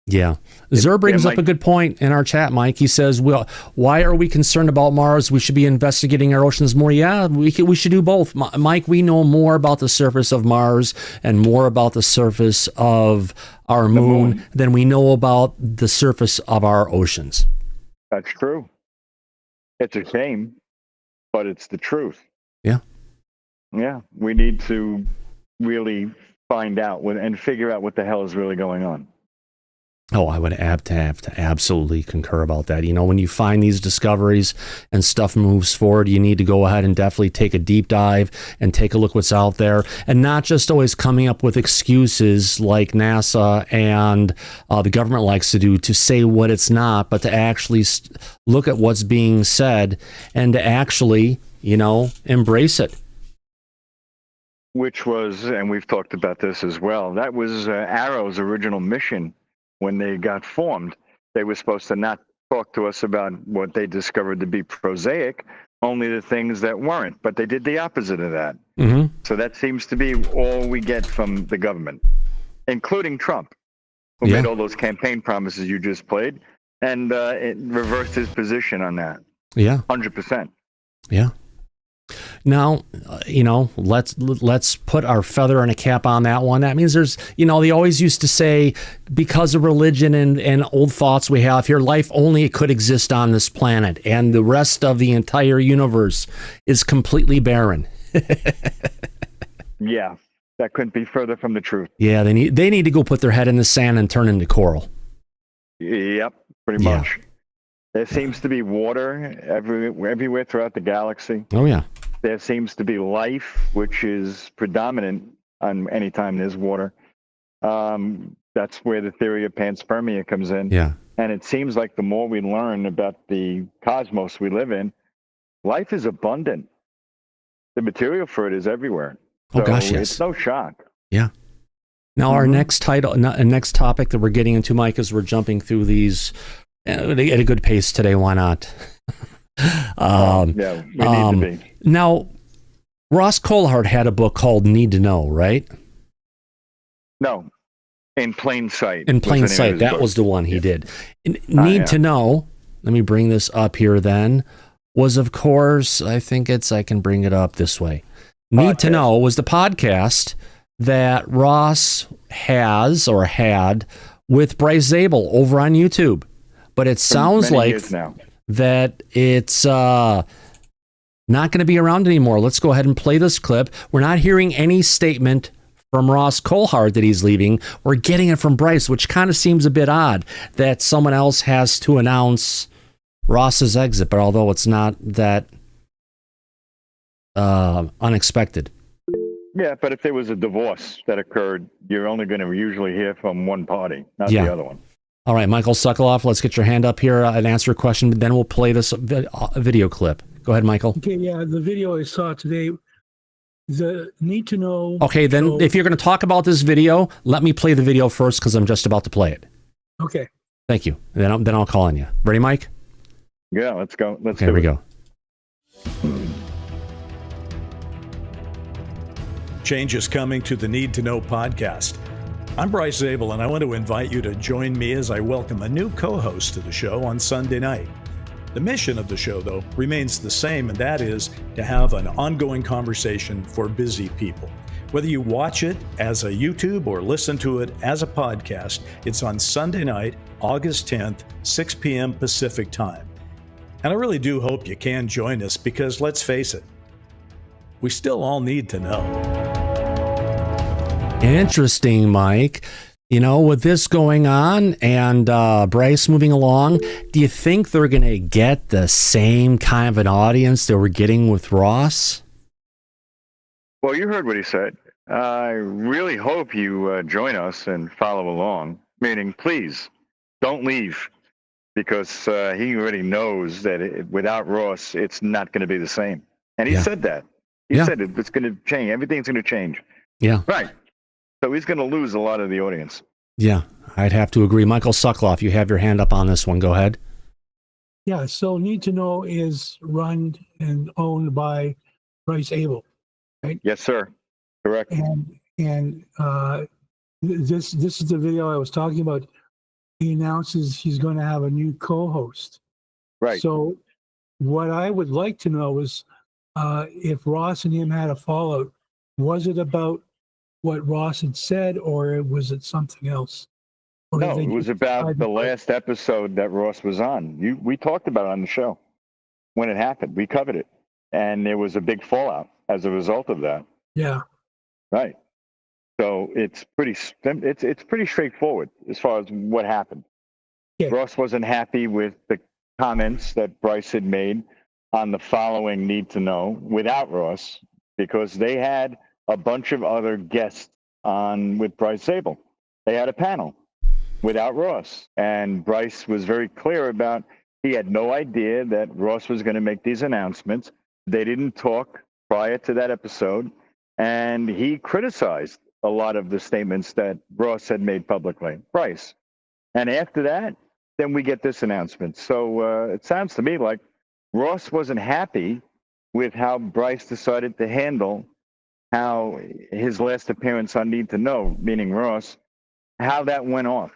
Yeah. Zer brings up a good point in our chat, Mike. He says, well, why are we concerned about Mars? We should be investigating our oceans more. Yeah, we should do both. Mike, we know more about the surface of Mars and more about the surface of our moon than we know about the surface of our oceans. That's true. It's a shame, but it's the truth. Yeah. Yeah. We need to really find out and figure out what the hell is really going on. Oh, I would have to absolutely concur about that. You know, when you find these discoveries and stuff moves forward, you need to go ahead and definitely take a deep dive and take a look what's out there, and not just always coming up with excuses like NASA and the government likes to do to say what it's not, but to actually look at what's being said and to actually, embrace it. Which was, and we've talked about this as well, that was AARO's original mission. When they got formed, they were supposed to not talk to us about what they discovered to be prosaic, only the things that weren't, but they did the opposite of that. Mm-hmm. So that seems to be all we get from the government, including Trump, who made all those campaign promises you just played, and it reversed his position on that. Yeah. 100%. Yeah. Now, let's put our feather in a cap on that one. That means there's, they always used to say, because of religion and old thoughts we have here, life only could exist on this planet, and the rest of the entire universe is completely barren. Yeah, that couldn't be further from the truth. Yeah, they need to go put their head in the sand and turn into coral. Yep, pretty much. There seems to be water everywhere throughout the galaxy. Oh, yeah. There seems to be life, which is predominant on any time there's water. That's where the theory of panspermia comes in. Yeah. And it seems like the more we learn about the cosmos we live in, life is abundant. The material for it is everywhere. Oh, gosh, yes. It's no shock. Yeah. Now, our next topic that we're getting into, Mike, is we're jumping through these at a good pace today. Why not? Yeah, we need to be. Now, Ross Coulthart had a book called Need to Know, right? No, In Plain Sight. In Plain Sight. That was the one he did. Need to Know, let me bring this up here then, was, of course, I can bring it up this way. Need to Know was the podcast that Ross has or had with Bryce Zabel over on YouTube. But it sounds like that it's not going to be around anymore. Let's go ahead and play this clip. We're not hearing any statement from Ross Coulthart that he's leaving. We're getting it from Bryce, which kind of seems a bit odd that someone else has to announce Ross's exit, but although it's not that unexpected. Yeah, but if there was a divorce that occurred, you're only going to usually hear from one party, not the other one. All right, Michael Sokoloff, let's get your hand up here and answer a question, but then we'll play this video clip. Go ahead, Michael. Okay, yeah, the video I saw today, the Need to Know. Okay, then if you're going to talk about this video, let me play the video first because I'm just about to play it. Okay. Thank you. Then I'll call on you. Ready, Mike? Yeah, let's go. Here we go. Change is coming to the Need to Know podcast. I'm Bryce Zabel, and I want to invite you to join me as I welcome a new co-host to the show on Sunday night. The mission of the show, though, remains the same, and that is to have an ongoing conversation for busy people. Whether you watch it as a YouTube or listen to it as a podcast, it's on Sunday night, August 10th, 6 p.m. Pacific time. And I really do hope you can join us because, let's face it, we still all need to know. Interesting, Mike. With this going on and Bryce moving along, do you think they're going to get the same kind of an audience that we're getting with Ross? Well, you heard what he said. I really hope you join us and follow along, meaning please don't leave, because he already knows that without Ross, it's not going to be the same. And he said that. He said it's going to change. Everything's going to change. Yeah. Right. So he's going to lose a lot of the audience. Yeah, I'd have to agree. Michael Sokoloff, you have your hand up on this one. Go ahead. Yeah, so Need to Know is run and owned by Bryce Zabel, right? Yes, sir. Correct. And this is the video I was talking about. He announces he's going to have a new co-host. Right. So what I would like to know is if Ross and him had a fallout, was it about what Ross had said, or was it something else? No, it was about the last episode that Ross was on. We talked about it on the show when it happened. We covered it, and there was a big fallout as a result of that. Yeah. Right. So it's pretty straightforward as far as what happened. Yeah. Ross wasn't happy with the comments that Bryce had made on the following Need to Know without Ross, because they had a bunch of other guests on with Bryce Zabel. They had a panel without Ross, and Bryce was very clear about he had no idea that Ross was going to make these announcements. They didn't talk prior to that episode, and he criticized a lot of the statements that Ross had made publicly, Bryce. And after that, then we get this announcement. So it sounds to me like Ross wasn't happy with how Bryce decided to handle how his last appearance on Need to Know, meaning Ross, how that went off.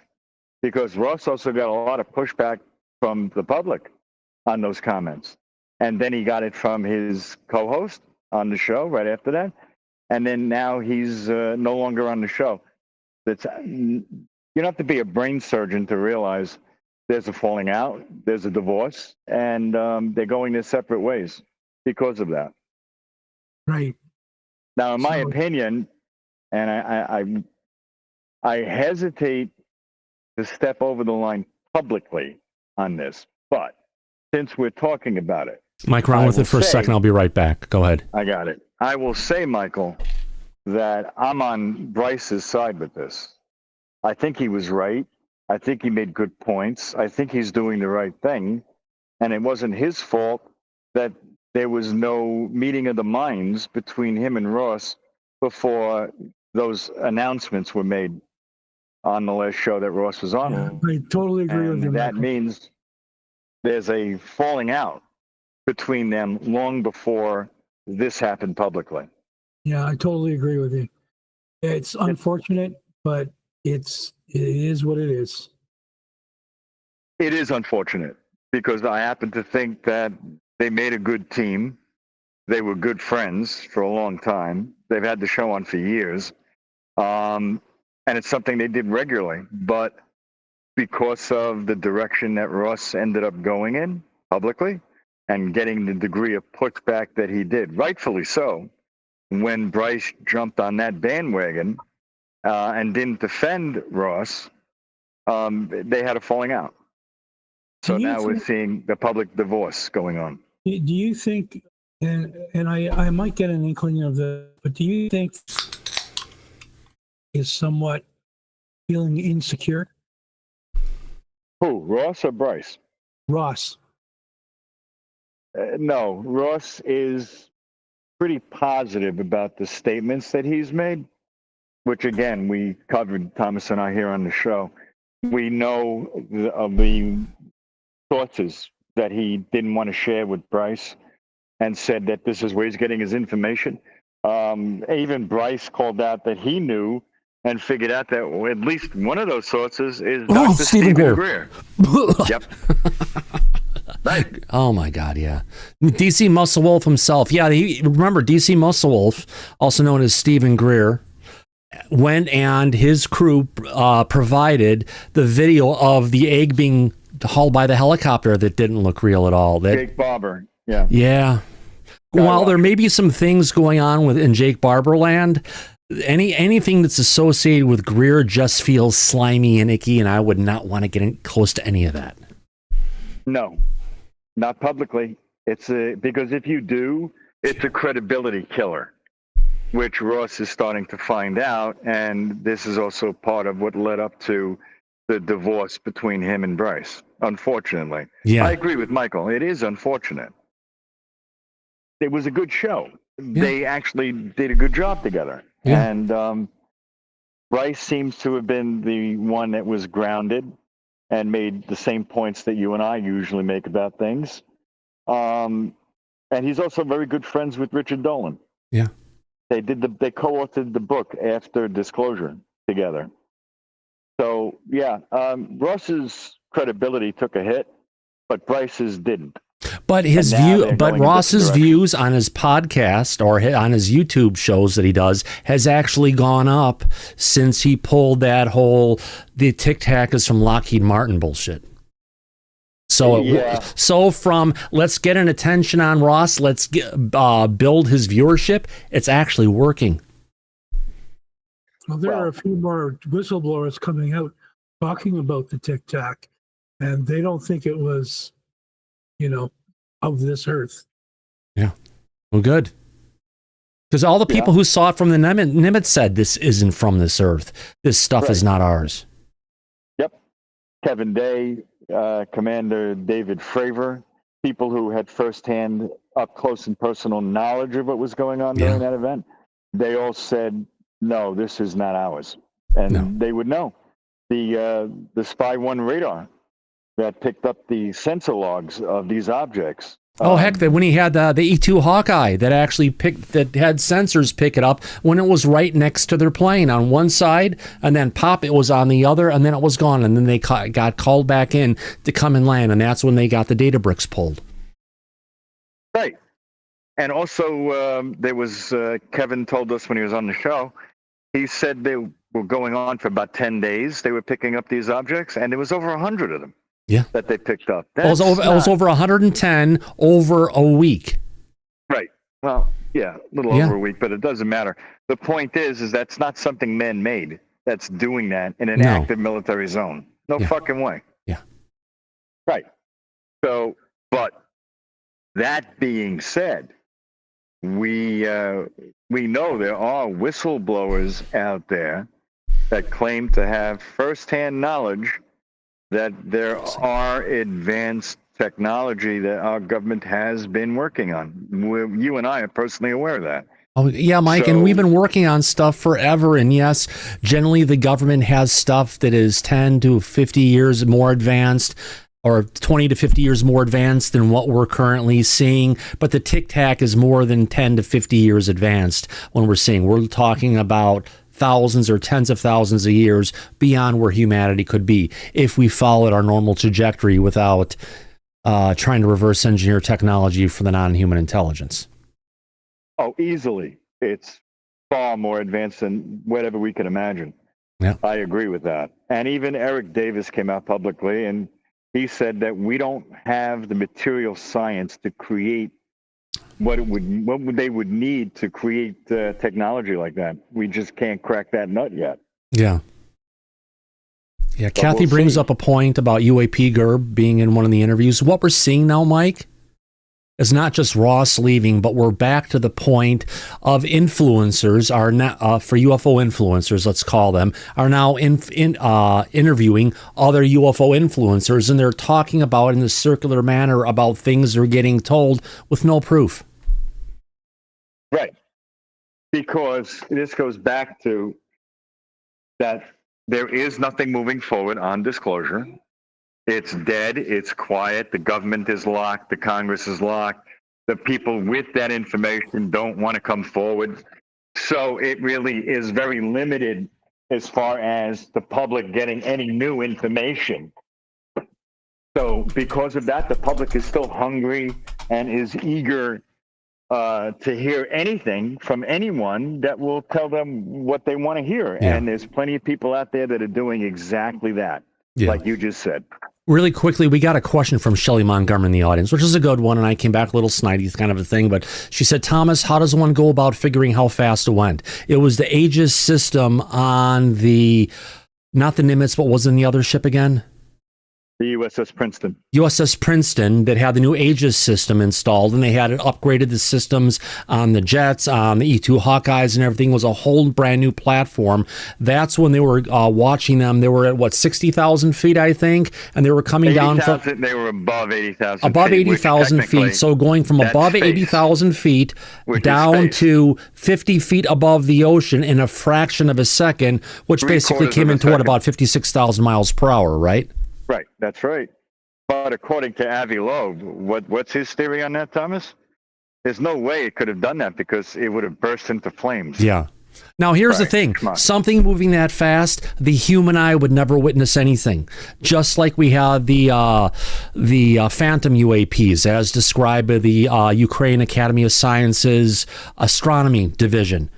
Because Ross also got a lot of pushback from the public on those comments. And then he got it from his co-host on the show right after that. And then now he's no longer on the show. You don't have to be a brain surgeon to realize there's a falling out, there's a divorce, and they're going their separate ways because of that. Right. Now, in my opinion, and I hesitate to step over the line publicly on this, but since we're talking about it, Mike, run with it for a second. I'll be right back. Go ahead. I got it. I will say, Michael, that I'm on Bryce's side with this. I think he was right. I think he made good points. I think he's doing the right thing. And it wasn't his fault that there was no meeting of the minds between him and Ross before those announcements were made on the last show that Ross was on. Yeah, I totally agree with you. That means there's a falling out between them long before this happened publicly. Yeah, I totally agree with you. It's unfortunate, but it is what it is. It is unfortunate because I happen to think that they made a good team. They were good friends for a long time. They've had the show on for years. And it's something they did regularly. But because of the direction that Ross ended up going in publicly and getting the degree of pushback that he did, rightfully so, when Bryce jumped on that bandwagon and didn't defend Ross, they had a falling out. So now we're seeing the public divorce going on. Do you think, and I might get an inkling of this, but do you think is somewhat feeling insecure? Who, Ross or Bryce? Ross. No, Ross is pretty positive about the statements that he's made, which again, we covered, Thomas and I, here on the show. We know of the sources that he didn't want to share with Bryce and said that this is where he's getting his information. Even Bryce called out that he knew and figured out that at least one of those sources is Dr. Stephen Greer. Yep. Right. Oh my God, yeah. DC Muscle Wolf himself. Yeah, remember DC Muscle Wolf, also known as Stephen Greer, went and his crew provided the video of the egg being hauled by the helicopter that didn't look real at all. Jake Barber. Yeah. Yeah. While there may be some things going on in Jake Barber land, anything that's associated with Greer just feels slimy and icky, and I would not want to get in close to any of that. No, not publicly. Because if you do, it's a credibility killer, which Ross is starting to find out, and this is also part of what led up to the divorce between him and Bryce, unfortunately. Yeah. I agree with Michael. It is unfortunate. It was a good show. Yeah. They actually did a good job together. Yeah. And Bryce seems to have been the one that was grounded and made the same points that you and I usually make about things. And he's also very good friends with Richard Dolan. Yeah. They co-authored the book after Disclosure together. So yeah, Ross's credibility took a hit, but Bryce's didn't. But Ross's views on his podcast or on his YouTube shows that he does has actually gone up since he pulled that whole the Tic Tac is from Lockheed Martin bullshit. So from let's get an attention on Ross, let's build his viewership. It's actually working. Well, there are a few more whistleblowers coming out talking about the Tic Tac, and they don't think it was, of this earth. Yeah. Well, good. Because all the people who saw it from the Nimitz said this isn't from this earth. This stuff is not ours. Yep. Kevin Day, Commander David Fravor, people who had firsthand, up close and personal knowledge of what was going on during that event, they all said, no, this is not ours. And they would know. The Spy 1 radar that picked up the sensor logs of these objects Oh heck! That when he had the E2 Hawkeye that actually that had sensors pick it up when it was right next to their plane on one side, and then pop, it was on the other, and then it was gone, and then they got called back in to come and land, and that's when they got the data bricks pulled. Right, and also there was Kevin told us when he was on the show. He said they were going on for about 10 days. They were picking up these objects, and there was over 100 of them. Yeah, that they picked up. It was over 110 over a week. Right. Well, yeah, a little over a week, but it doesn't matter. The point is that's not something man-made. That's doing that in an active military zone. No fucking way. Yeah. Right. So, but that being said, we know there are whistleblowers out there that claim to have firsthand knowledge that there are advanced technology that our government has been working on. You and I are personally aware of that. Oh, yeah, Mike, and we've been working on stuff forever. And yes, generally the government has stuff that is 10 to 50 years more advanced, or 20 to 50 years more advanced than what we're currently seeing. But the tic-tac is more than 10 to 50 years advanced when we're seeing. We're talking about thousands or tens of thousands of years beyond where humanity could be if we followed our normal trajectory without trying to reverse engineer technology for the non-human intelligence. Oh, easily. It's far more advanced than whatever we can imagine. Yeah, I agree with that. And even Eric Davis came out publicly and he said that we don't have the material science to create what they would need to create technology like that. We just can't crack that nut yet. Yeah. Yeah, Kathy brings up a point about UAP Gerb being in one of the interviews. What we're seeing now, Mike, is not just Ross leaving, but we're back to the point of influencers are now, for UFO influencers, let's call them, are now interviewing other UFO influencers, and they're talking about in a circular manner about things they're getting told with no proof. Right. Because this goes back to that there is nothing moving forward on disclosure. It's dead. It's quiet. The government is locked. The Congress is locked. The people with that information don't want to come forward. So it really is very limited as far as the public getting any new information. So because of that, the public is still hungry and is eager to hear anything from anyone that will tell them what they want to hear. Yeah. And there's plenty of people out there that are doing exactly that, like you just said. Really quickly, we got a question from Shelley Montgomery in the audience, which is a good one, and I came back a little snidey kind of a thing, but she said, Thomas, how does one go about figuring how fast it went? It was the Aegis system on the, not the Nimitz, but was in the other ship again? The USS Princeton. USS Princeton that had the new Aegis system installed, and they had it upgraded the systems on the jets, on the E2 Hawkeyes and everything. It was a whole brand new platform. That's when they were watching them. They were at, what, 60,000 feet, I think, and they were coming down from... They were above 80,000 feet. Above 80,000 feet, so going from above 80,000 feet down to 50 feet above the ocean in a fraction of a second, which basically came into, what, about 56,000 miles per hour, right? Right, that's right. But according to Avi Loeb, what's his theory on that, Thomas? There's no way it could have done that because it would have burst into flames. Yeah. Now, here's the thing. Something moving that fast, the human eye would never witness anything. Just like we had the Phantom UAPs, as described by the Ukraine Academy of Sciences Astronomy Division.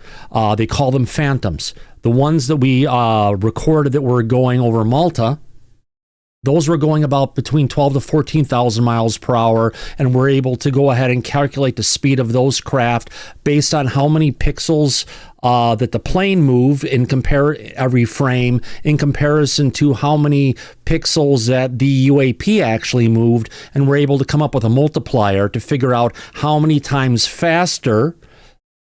They call them phantoms. The ones that we recorded that were going over Malta, those were going about between 12 to 14,000 miles per hour, and we're able to go ahead and calculate the speed of those craft based on how many pixels that the plane moved in every frame in comparison to how many pixels that the UAP actually moved, and we're able to come up with a multiplier to figure out how many times faster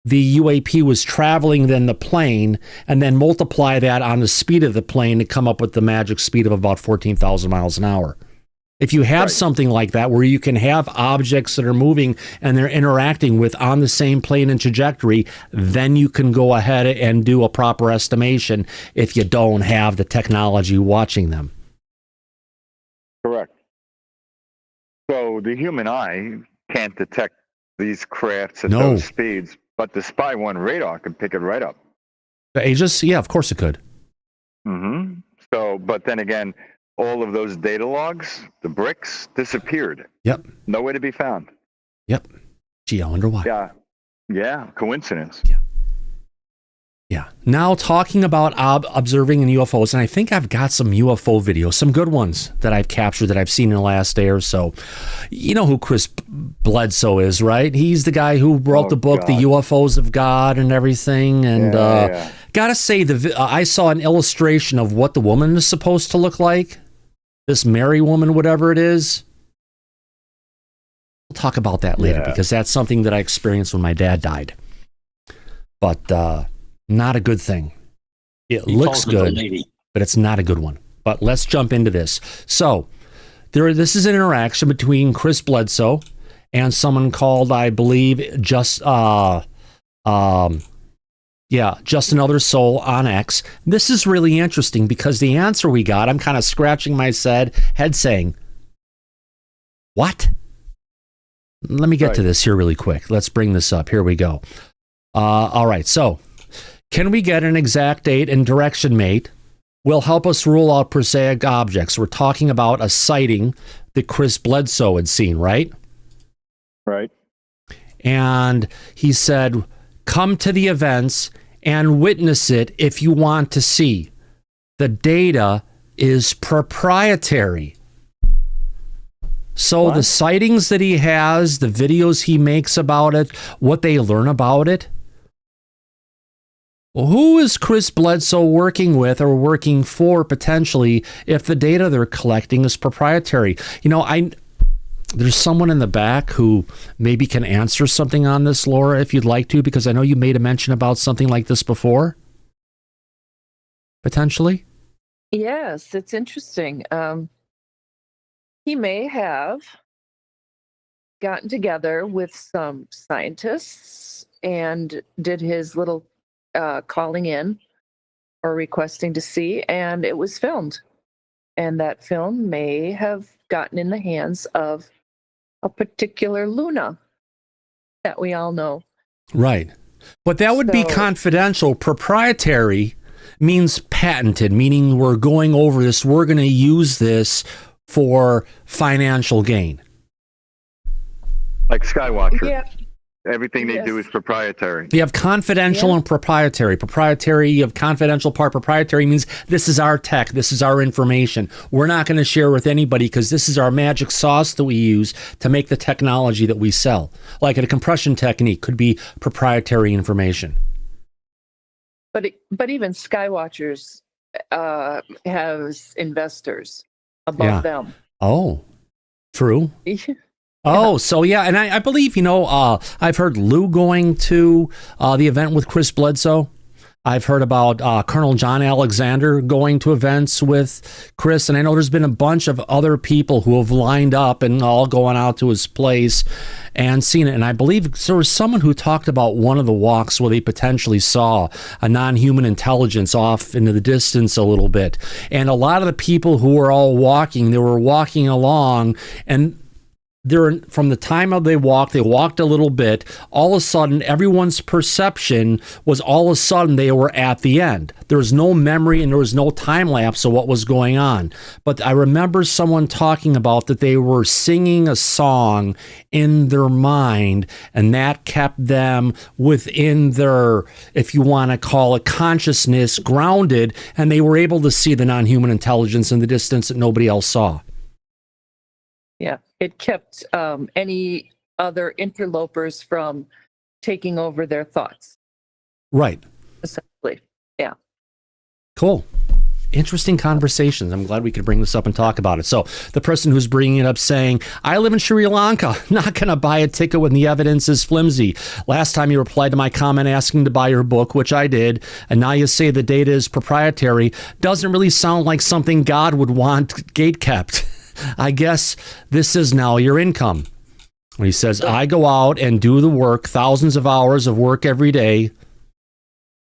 the UAP was traveling than the plane, and then multiply that on the speed of the plane to come up with the magic speed of about 14,000 miles an hour. If you have something like that where you can have objects that are moving and they're interacting with on the same plane and trajectory, then you can go ahead and do a proper estimation if you don't have the technology watching them. Correct. So the human eye can't detect these crafts at No. those speeds, but the Spy 1 radar can pick it right up. The Aegis, yeah, of course it could. Mm-hmm. So, but then again, all of those data logs, the bricks, disappeared. Yep. Nowhere to be found. Yep. Gee, I wonder why. Yeah. Yeah. Coincidence. Yeah. Now talking about observing in UFOs, and I think I've got some UFO videos, some good ones that I've captured that I've seen in the last day or so. You know who Chris Bledsoe is, right? He's the guy who wrote the book, The UFOs of God and everything. And gotta say, I saw an illustration of what the woman is supposed to look like. This Mary woman, whatever it is. We'll talk about that later because that's something that I experienced when my dad died. But not a good thing. It looks good, but it's not a good one. But let's jump into this. So this is an interaction between Chris Bledsoe and someone called, I believe, Just Another Soul on X. This is really interesting because the answer we got, I'm kind of scratching my head saying, what? Let me get to this here really quick. Let's bring this up. Here we go. All right. So can we get an exact date and direction, mate? Will help us rule out prosaic objects. We're talking about a sighting that Chris Bledsoe had seen, right? Right. And he said, come to the events and witness it if you want to see. The data is proprietary. So the sightings that he has, the videos he makes about it, what they learn about it. Well, who is Chris Bledsoe working with or working for potentially if the data they're collecting is proprietary? You know, there's someone in the back who maybe can answer something on this, Laura, if you'd like to, because I know you made a mention about something like this before. Potentially? Yes, it's interesting. He may have gotten together with some scientists and did his little calling in or requesting to see, and it was filmed. And that film may have gotten in the hands of a particular Luna that we all know. Right. But that would be confidential. Proprietary means patented, meaning we're going over this, we're going to use this for financial gain. Like Skywatcher. Yeah. Everything they do is proprietary. You have confidential and proprietary. Proprietary, you have confidential part. Proprietary means this is our tech. This is our information. We're not going to share with anybody because this is our magic sauce that we use to make the technology that we sell. Like a compression technique could be proprietary information. But even Skywatchers has investors above them. Oh, true. Oh, so yeah, and I believe, I've heard Lou going to the event with Chris Bledsoe. I've heard about Colonel John Alexander going to events with Chris, and I know there's been a bunch of other people who have lined up and all going out to his place and seen it. And I believe there was someone who talked about one of the walks where they potentially saw a non-human intelligence off into the distance a little bit. And a lot of the people who were all walking, they were walking along, and from the time they walked a little bit, all of a sudden everyone's perception was all of a sudden they were at the end. There was no memory and there was no time lapse of what was going on. But I remember someone talking about that they were singing a song in their mind, and that kept them within their, if you want to call it, consciousness, grounded, and they were able to see the non-human intelligence in the distance that nobody else saw. Yeah, it kept any other interlopers from taking over their thoughts. Right. Essentially, yeah. Cool. Interesting conversations. I'm glad we could bring this up and talk about it. So the person who's bringing it up saying, I live in Sri Lanka, not going to buy a ticket when the evidence is flimsy. Last time you replied to my comment asking to buy your book, which I did, and now you say the data is proprietary. Doesn't really sound like something God would want gate kept. I guess this is now your income. When he says, I go out and do the work, thousands of hours of work every day.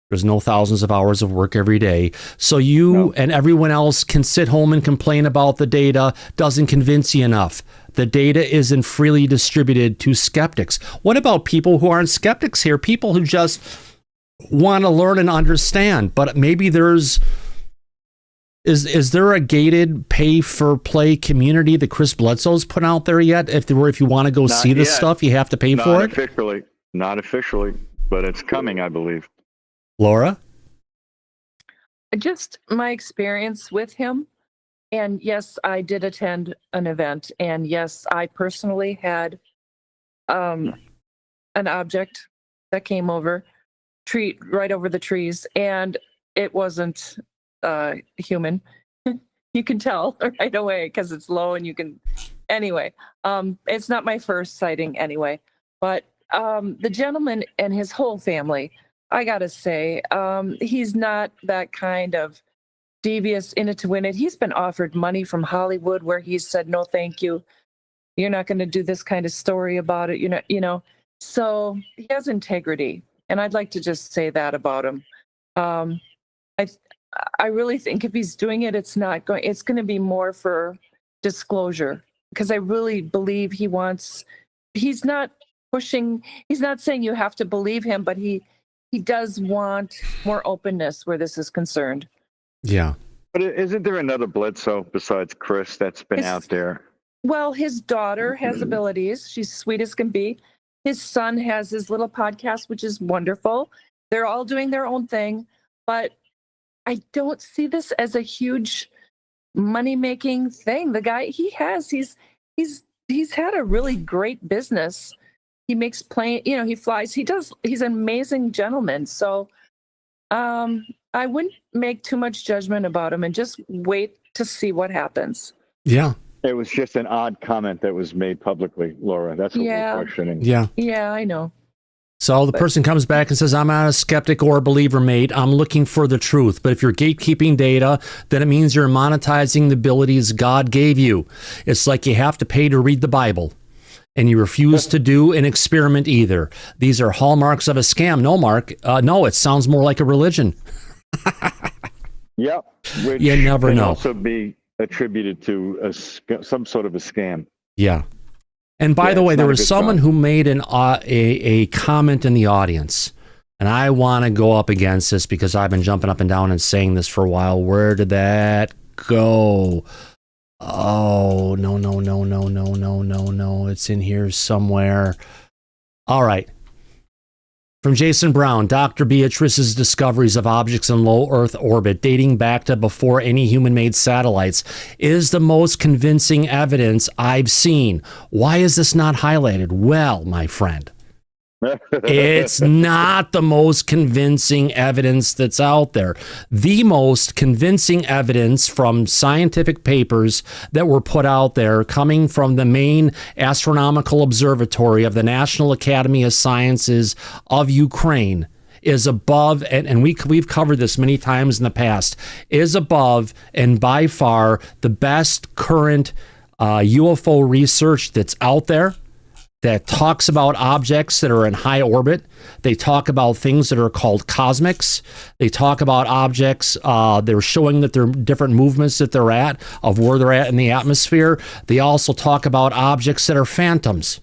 There's no thousands of hours of work every day. So you and everyone else can sit home and complain about the data doesn't convince you enough. The data isn't freely distributed to skeptics. What about people who aren't skeptics here? People who just want to learn and understand, but maybe is there a gated pay for play community that Chris Bledsoe's put out there yet? If you want to go see this stuff, you have to pay for it? Not officially, but it's coming, I believe. Laura? Just my experience with him. And yes, I did attend an event. And yes, I personally had an object that came over, right over the trees. And it wasn't human. You can tell right away because it's low and you can... Anyway, it's not my first sighting anyway. But the gentleman and his whole family... I gotta say, he's not that kind of devious, in it to win it. He's been offered money from Hollywood where he's said, no, thank you. You're not going to do this kind of story about it. You know, so he has integrity. And I'd like to just say that about him. I really think if he's doing it, it's going to be more for disclosure, because I really believe he's not saying you have to believe him, but he does want more openness where this is concerned. Yeah. But isn't there another Bledsoe besides Chris that's been out there? Well, his daughter has abilities. She's sweet as can be. His son has his little podcast, which is wonderful. They're all doing their own thing. But I don't see this as a huge money-making thing. The guy, he's had a really great business. He makes he flies. He's an amazing gentleman. So I wouldn't make too much judgment about him and just wait to see what happens. Yeah. It was just an odd comment that was made publicly, Laura. That's what we're questioning. Yeah. Yeah, I know. So the person comes back and says, I'm not a skeptic or a believer, mate. I'm looking for the truth. But if you're gatekeeping data, then it means you're monetizing the abilities God gave you. It's like you have to pay to read the Bible. And you refuse to do an experiment either. These are hallmarks of a scam. No, Mark. No, it sounds more like a religion. Yep. Which you never know. Can also be attributed to some sort of a scam. Yeah. And by the way, there was someone who made a comment in the audience. And I want to go up against this because I've been jumping up and down and saying this for a while. Where did that go? Oh, no. It's in here somewhere. All right. From Jason Brown, Dr. Beatrice's discoveries of objects in low Earth orbit dating back to before any human-made satellites is the most convincing evidence I've seen. Why is this not highlighted? Well, my friend, it's not the most convincing evidence that's out there. The most convincing evidence from scientific papers that were put out there coming from the main astronomical observatory of the National Academy of Sciences of Ukraine is above, and we've covered this many times in the past, is above and by far the best current UFO research that's out there. That talks about objects that are in high orbit. They talk about things that are called cosmics. They talk about objects. They're showing that there are different movements that they're at, of where they're at in the atmosphere. They also talk about objects that are phantoms.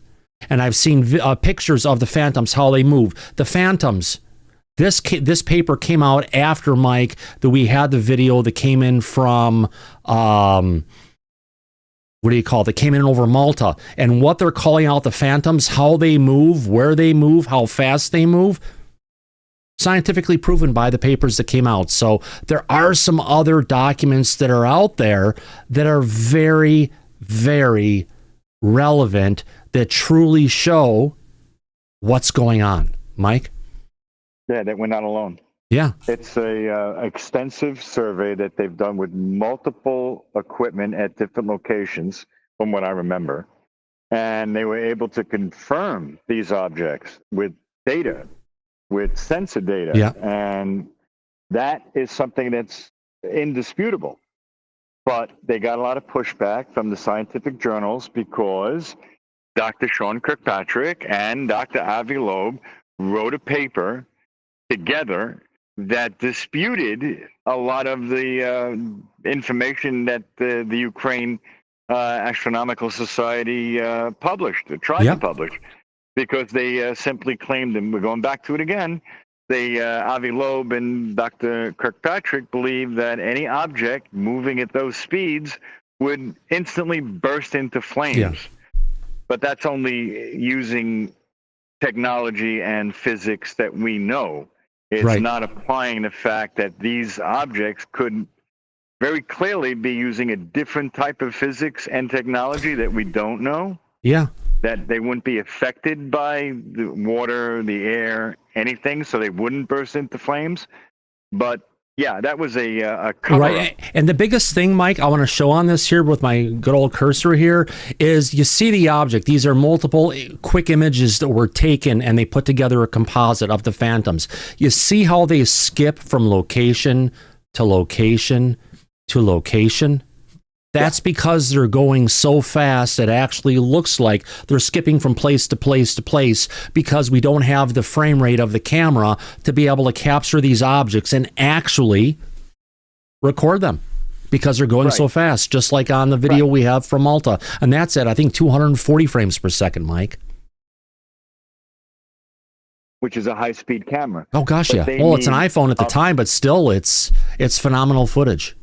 And I've seen pictures of the phantoms, how they move. The phantoms. This paper came out after, Mike, that we had the video that came in from... that came in over Malta, and what they're calling out the phantoms, how they move, where they move, how fast they move, scientifically proven by the papers that came out. So there are some other documents that are out there that are very, very relevant, that truly show what's going on. Mike? Yeah, that we're not alone. Yeah. It's a extensive survey that they've done with multiple equipment at different locations, from what I remember. And they were able to confirm these objects with data, with sensor data. Yeah. And that is something that's indisputable. But they got a lot of pushback from the scientific journals because Dr. Sean Kirkpatrick and Dr. Avi Loeb wrote a paper together that disputed a lot of the information that the Ukraine Astronomical Society published, or tried to publish, because they simply claimed, and we're going back to it again, Avi Loeb and Dr. Kirkpatrick believe that any object moving at those speeds would instantly burst into flames. Yeah. But that's only using technology and physics that we know. It's not applying the fact that these objects could very clearly be using a different type of physics and technology that we don't know. Yeah. That they wouldn't be affected by the water, the air, anything, so they wouldn't burst into flames. But yeah, that was a cover. Right. And the biggest thing, Mike, I want to show on this here with my good old cursor here is you see the object. These are multiple quick images that were taken and they put together a composite of the phantoms. You see how they skip from location to location to location? That's because they're going so fast it actually looks like they're skipping from place to place to place because we don't have the frame rate of the camera to be able to capture these objects and actually record them because they're going so fast, just like on the video we have from Malta. And that's at, I think, 240 frames per second, Mike. Which is a high-speed camera. Oh, gosh, yeah. Well, it's an iPhone at the time, but still, it's phenomenal footage.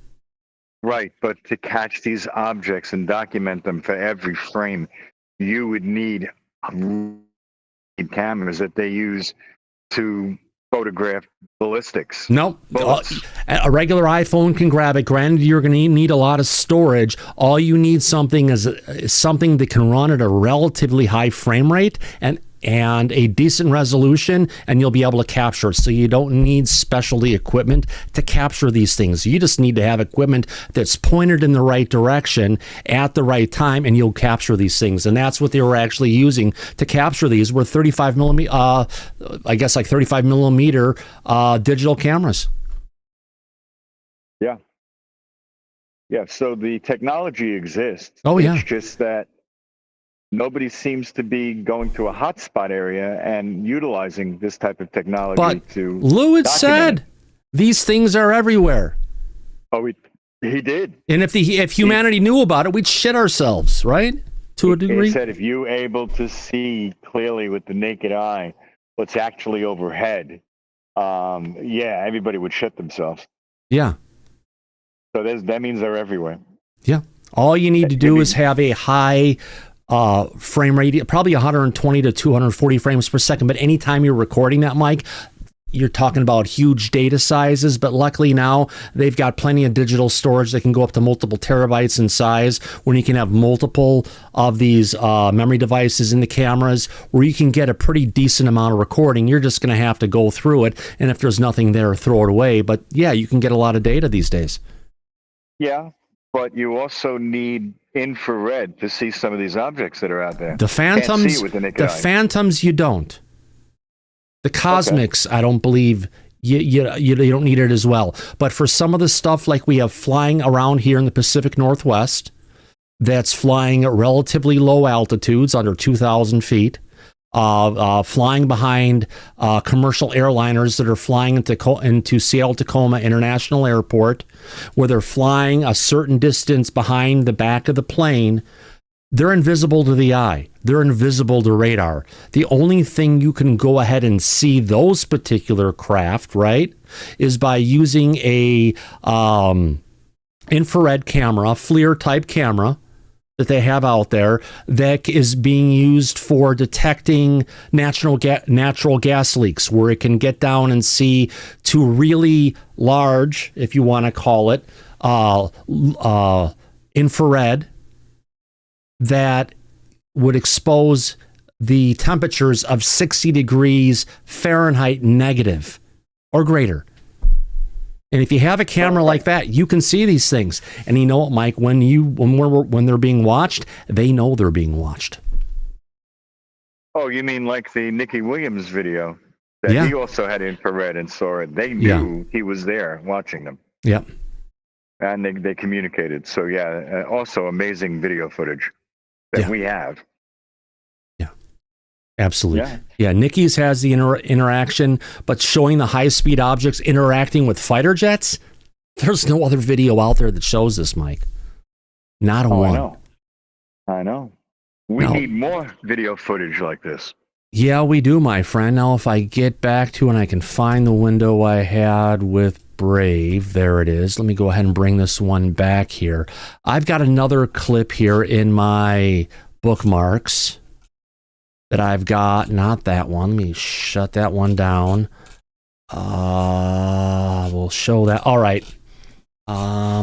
Right, but to catch these objects and document them for every frame, you would need cameras that they use to photograph ballistics. Nope. A regular iPhone can grab it. Granted, you're going to need a lot of storage. All you need is something that can run at a relatively high frame rate and a decent resolution, and you'll be able to capture it. So you don't need specialty equipment to capture these things. You just need to have equipment that's pointed in the right direction at the right time, and you'll capture these things. And that's what they were actually using to capture these, were 35 millimeter, 35 millimeter digital cameras. Yeah. Yeah. So the technology exists. Oh, yeah. It's just that nobody seems to be going to a hotspot area and utilizing this type of technology to Lou had said these things are everywhere. Oh, he did. And if humanity knew about it, we'd shit ourselves, right? To a degree. He said if you're able to see clearly with the naked eye what's actually overhead, everybody would shit themselves. Yeah. So that means they're everywhere. Yeah. All you need to do is have a high frame rate, probably 120 to 240 frames per second. But anytime you're recording that, Mike, you're talking about huge data sizes. But luckily now they've got plenty of digital storage that can go up to multiple terabytes in size, when you can have multiple of these memory devices in the cameras, where you can get a pretty decent amount of recording. You're just going to have to go through it, and if there's nothing there, throw it away. But yeah, you can get a lot of data these days. Yeah, but you also need infrared to see some of these objects that are out there. The phantoms, can't see with the naked eye. Phantoms, you don't. The cosmics, I don't believe you don't need it as well. But for some of the stuff like we have flying around here in the Pacific Northwest, that's flying at relatively low altitudes, under 2,000 feet, flying behind commercial airliners that are flying into Seattle-Tacoma International Airport, where they're flying a certain distance behind the back of the plane, they're invisible to the eye. They're invisible to radar. The only thing you can go ahead and see those particular craft, right, is by using a infrared camera, FLIR type camera, that they have out there that is being used for detecting natural gas leaks, where it can get down and see to really large, if you want to call it, infrared, that would expose the temperatures of 60 degrees Fahrenheit negative or greater. And if you have a camera like that, you can see these things. And you know what, Mike? When they're being watched, they know they're being watched. Oh, you mean like the Nicky Williams video? That he also had infrared and saw it. They knew he was there watching them. Yeah. And they communicated. So also amazing video footage that we have. Yeah. Absolutely. Yeah, Nikki's has the interaction, but showing the high-speed objects interacting with fighter jets, there's no other video out there that shows this, Mike. Not a one. I know. We need more video footage like this. Yeah, we do, my friend. Now, if I get back to and I can find the window I had with Brave, there it is. Let me go ahead and bring this one back here. I've got another clip here in my bookmarks that I've got. Not that one. Let me shut that one down. We'll show that. All right.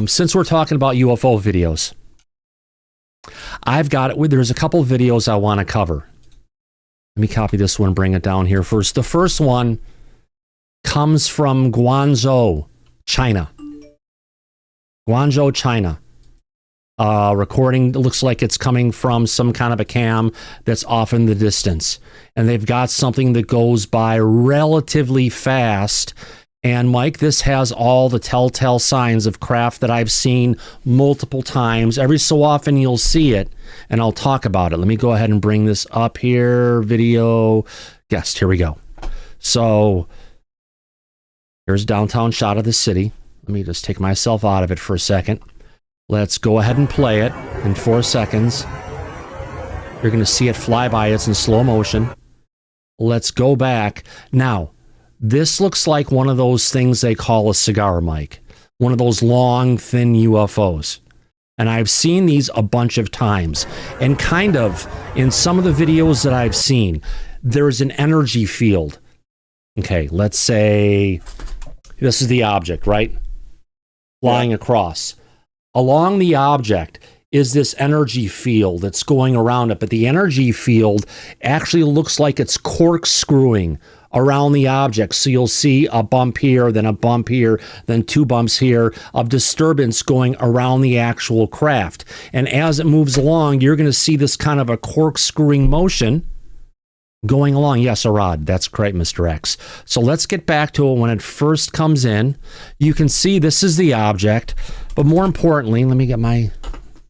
Since we're talking about UFO videos, I've got it. There's a couple videos I want to cover. Let me copy this one and bring it down here first. The first one comes from Guangzhou, China. Guangzhou, China. Recording, it looks like it's coming from some kind of a cam that's off in the distance. And they've got something that goes by relatively fast. And Mike, this has all the telltale signs of craft that I've seen multiple times. Every so often you'll see it, and I'll talk about it. Let me go ahead and bring this up here. Video guest. Here we go. So here's a downtown shot of the city. Let me just take myself out of it for a second. Let's go ahead and play it in 4 seconds. You're going to see it fly by. It's in slow motion. Let's go back. Now, this looks like one of those things they call a cigar mic. One of those long, thin UFOs. And I've seen these a bunch of times. And kind of, in some of the videos that I've seen, there's an energy field. Okay, let's say this is the object, right? Flying across. Along the object is this energy field that's going around it. But the energy field actually looks like it's corkscrewing around the object. So you'll see a bump here, then a bump here, then 2 bumps here of disturbance going around the actual craft. And as it moves along, you're going to see this kind of a corkscrewing motion going along. Yes, Arad, that's correct, Mr. X. So let's get back to it when it first comes in. You can see this is the object, but more importantly, let me get my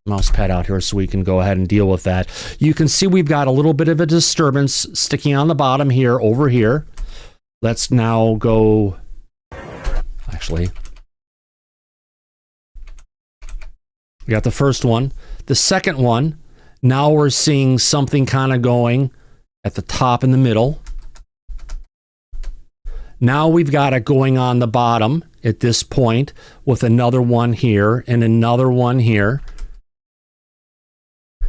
mouse pad out here so we can go ahead and deal with that. You can see we've got a little bit of a disturbance sticking on the bottom here, over here. Let's now go, actually, we got the first one. The second one, now we're seeing something kind of going at the top in the middle. Now we've got it going on the bottom at this point with another one here and another one here.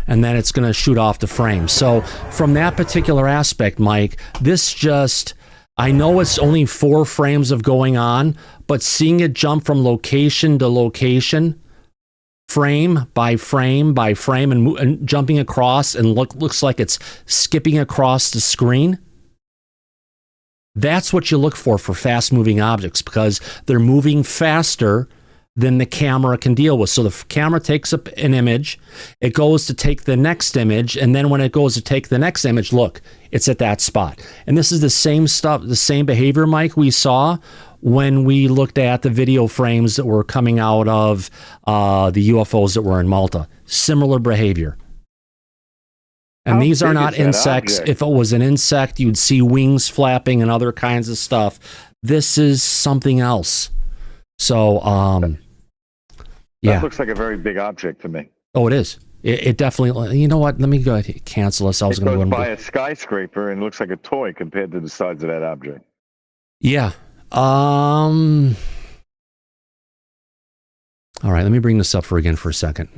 And then it's going to shoot off the frame. So from that particular aspect, Mike, this just, I know it's only 4 frames of going on, but seeing it jump from location to location, frame by frame by frame, and jumping across, and looks like it's skipping across the screen. That's what you look for fast-moving objects, because they're moving faster than the camera can deal with. So the camera takes up an image, it goes to take the next image, and then when it goes to take the next image, look, it's at that spot. And this is the same stuff, the same behavior, Mike, we saw when we looked at the video frames that were coming out of the UFOs that were in Malta. Similar behavior. And these are not insects. If it was an insect, you'd see wings flapping and other kinds of stuff. This is something else. So, yeah. That looks like a very big object to me. Oh, it is. It definitely, you know what? Let me go ahead and cancel this. I was going to go by a skyscraper and looks like a toy compared to the size of that object. Yeah. All right, let me bring this up for a second.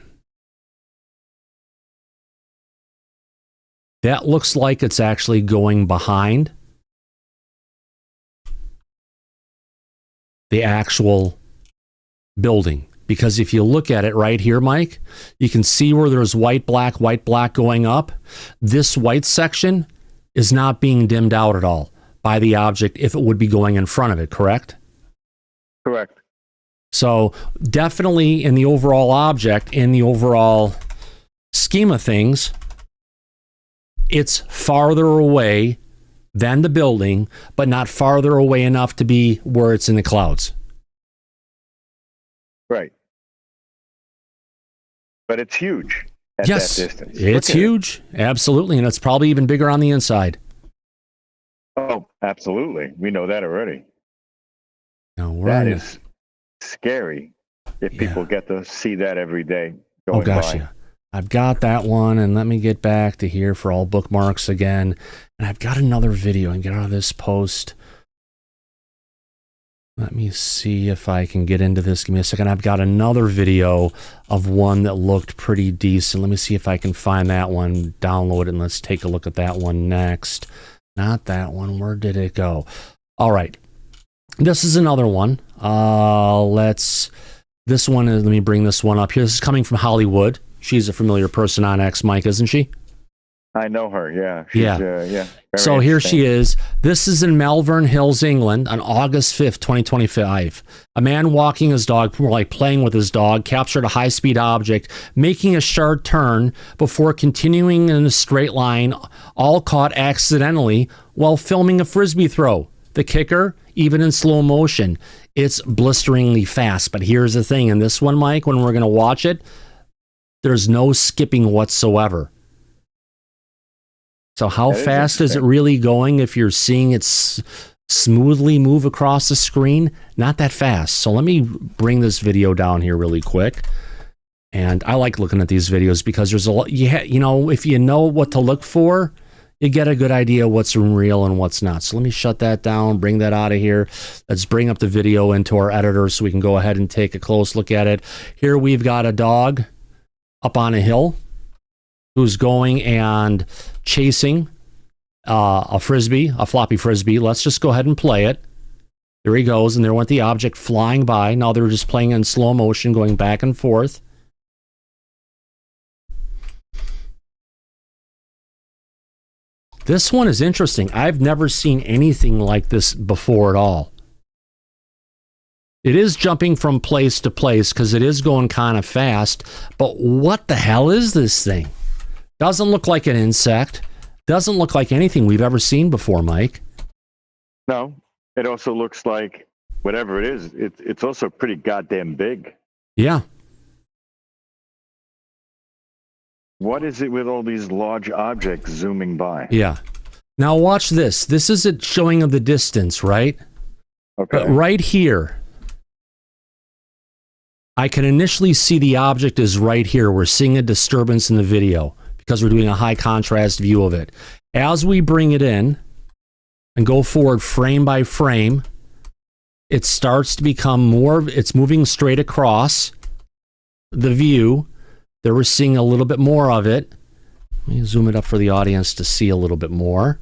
That looks like it's actually going behind the actual building. Because if you look at it right here, Mike, you can see where there's white, black going up. This white section is not being dimmed out at all by the object if it would be going in front of it, correct? Correct. So definitely in the overall object, in the overall scheme of things, it's farther away than the building, but not farther away enough to be where it's in the clouds. Right. But it's huge at yes, that distance. It's huge. Absolutely. And it's probably even bigger on the inside. Absolutely. We know that already. No, That is scary if people get to see that every day going by. Yeah. I've got that one, and let me get back to here for all bookmarks again. And I've got another video and get out of this post. Let me see if I can get into this. Give me a second. I've got another video of one that looked pretty decent. Let me see if I can find that one, download it, and let's take a look at that one next. Not that one. Where did it go? All right. This is another one. This one is, let me bring this one up here. This is coming from Hollywood. She's a familiar person on X, Mike, isn't she? I know her, yeah. Yeah. So here she is. This is in Malvern Hills, England, on August 5th, 2025. A man walking his dog, more like playing with his dog, captured a high-speed object, making a sharp turn before continuing in a straight line, all caught accidentally while filming a frisbee throw. The kicker, even in slow motion, it's blisteringly fast. But here's the thing. In this one, Mike, when we're going to watch it, there's no skipping whatsoever. So how fast is it really going if you're seeing it smoothly move across the screen? Not that fast. So let me bring this video down here really quick. And I like looking at these videos because there's a lot, you know, if you know what to look for, you get a good idea what's real and what's not. So let me shut that down, bring that out of here. Let's bring up the video into our editor so we can go ahead and take a close look at it. Here we've got a dog up on a hill who's going and chasing a frisbee, a floppy frisbee. Let's just go ahead and play it. There he goes, and there went the object flying by. Now they're just playing in slow motion, going back and forth. This one is interesting. I've never seen anything like this before at all. It is jumping from place to place because it is going kind of fast, but what the hell is this thing? Doesn't look like an insect. Doesn't look like anything we've ever seen before, Mike. No, it also looks like whatever it is, it's also pretty goddamn big. Yeah. What is it with all these large objects zooming by? Yeah. Now watch this. This is a showing of the distance, right? Okay. But right here, I can initially see the object is right here. We're seeing a disturbance in the video because we're doing a high contrast view of it. As we bring it in and go forward frame by frame, it starts to become more, it's moving straight across the view. There we're seeing a little bit more of it. Let me zoom it up for the audience to see a little bit more.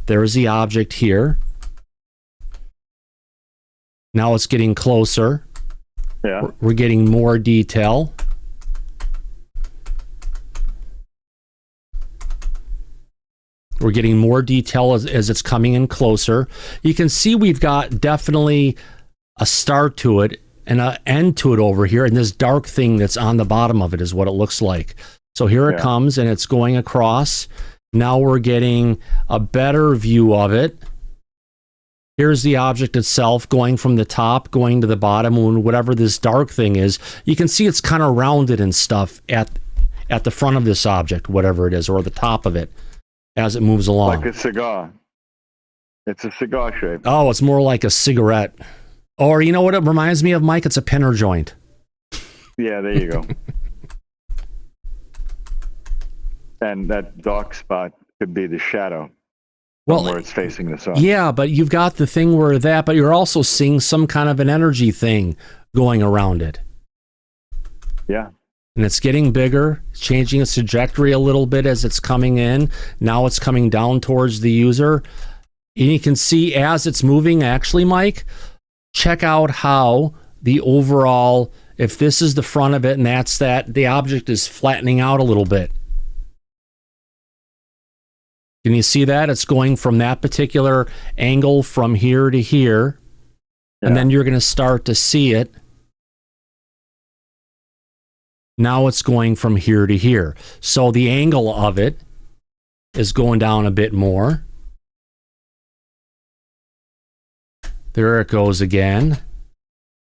There's the object here. Now it's getting closer. Yeah. We're getting more detail. We're getting more detail as it's coming in closer. You can see we've got definitely a start to it and an end to it over here. And this dark thing that's on the bottom of it is what it looks like. So here it comes and it's going across. Now we're getting a better view of it. Here's the object itself going from the top, going to the bottom, and whatever this dark thing is. You can see it's kind of rounded and stuff at the front of this object, whatever it is, or the top of it as it moves along. Like a cigar. It's a cigar shape. Oh, it's more like a cigarette. Or you know what it reminds me of, Mike? It's a pinner joint. Yeah, there you go. And that dark spot could be the shadow. Well, where it's facing the sun. Yeah, but you've got the thing where that, but you're also seeing some kind of an energy thing going around it. Yeah. And it's getting bigger, it's changing its trajectory a little bit as it's coming in. Now it's coming down towards the user. And you can see as it's moving, actually, Mike, check out how the overall, if this is the front of it and that's that, the object is flattening out a little bit. Can you see that? It's going from that particular angle from here to here. Yeah. And then you're going to start to see it. Now it's going from here to here. So the angle of it is going down a bit more. There it goes again.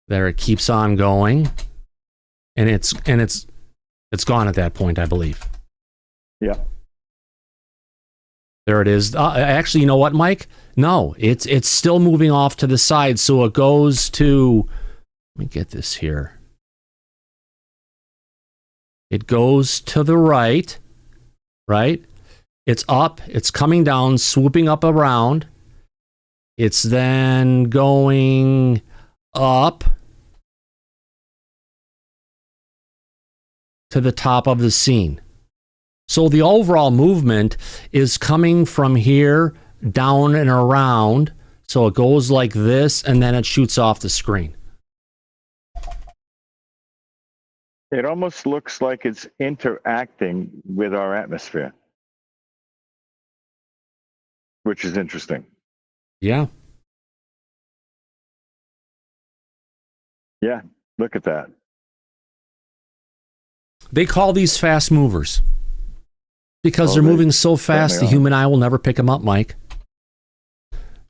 There it keeps on going. And it's gone at that point, I believe. Yeah. There it is. Actually, you know what, Mike? No, it's still moving off to the side. So it goes to, let me get this here. It goes to the right, right? It's up, it's coming down, swooping up around. It's then going up to the top of the scene. So the overall movement is coming from here down and around. So it goes like this, and then it shoots off the screen. It almost looks like it's interacting with our atmosphere, which is interesting. Yeah. Yeah, look at that. They call these fast movers because they're moving so fast the human eye will never pick them up, Mike.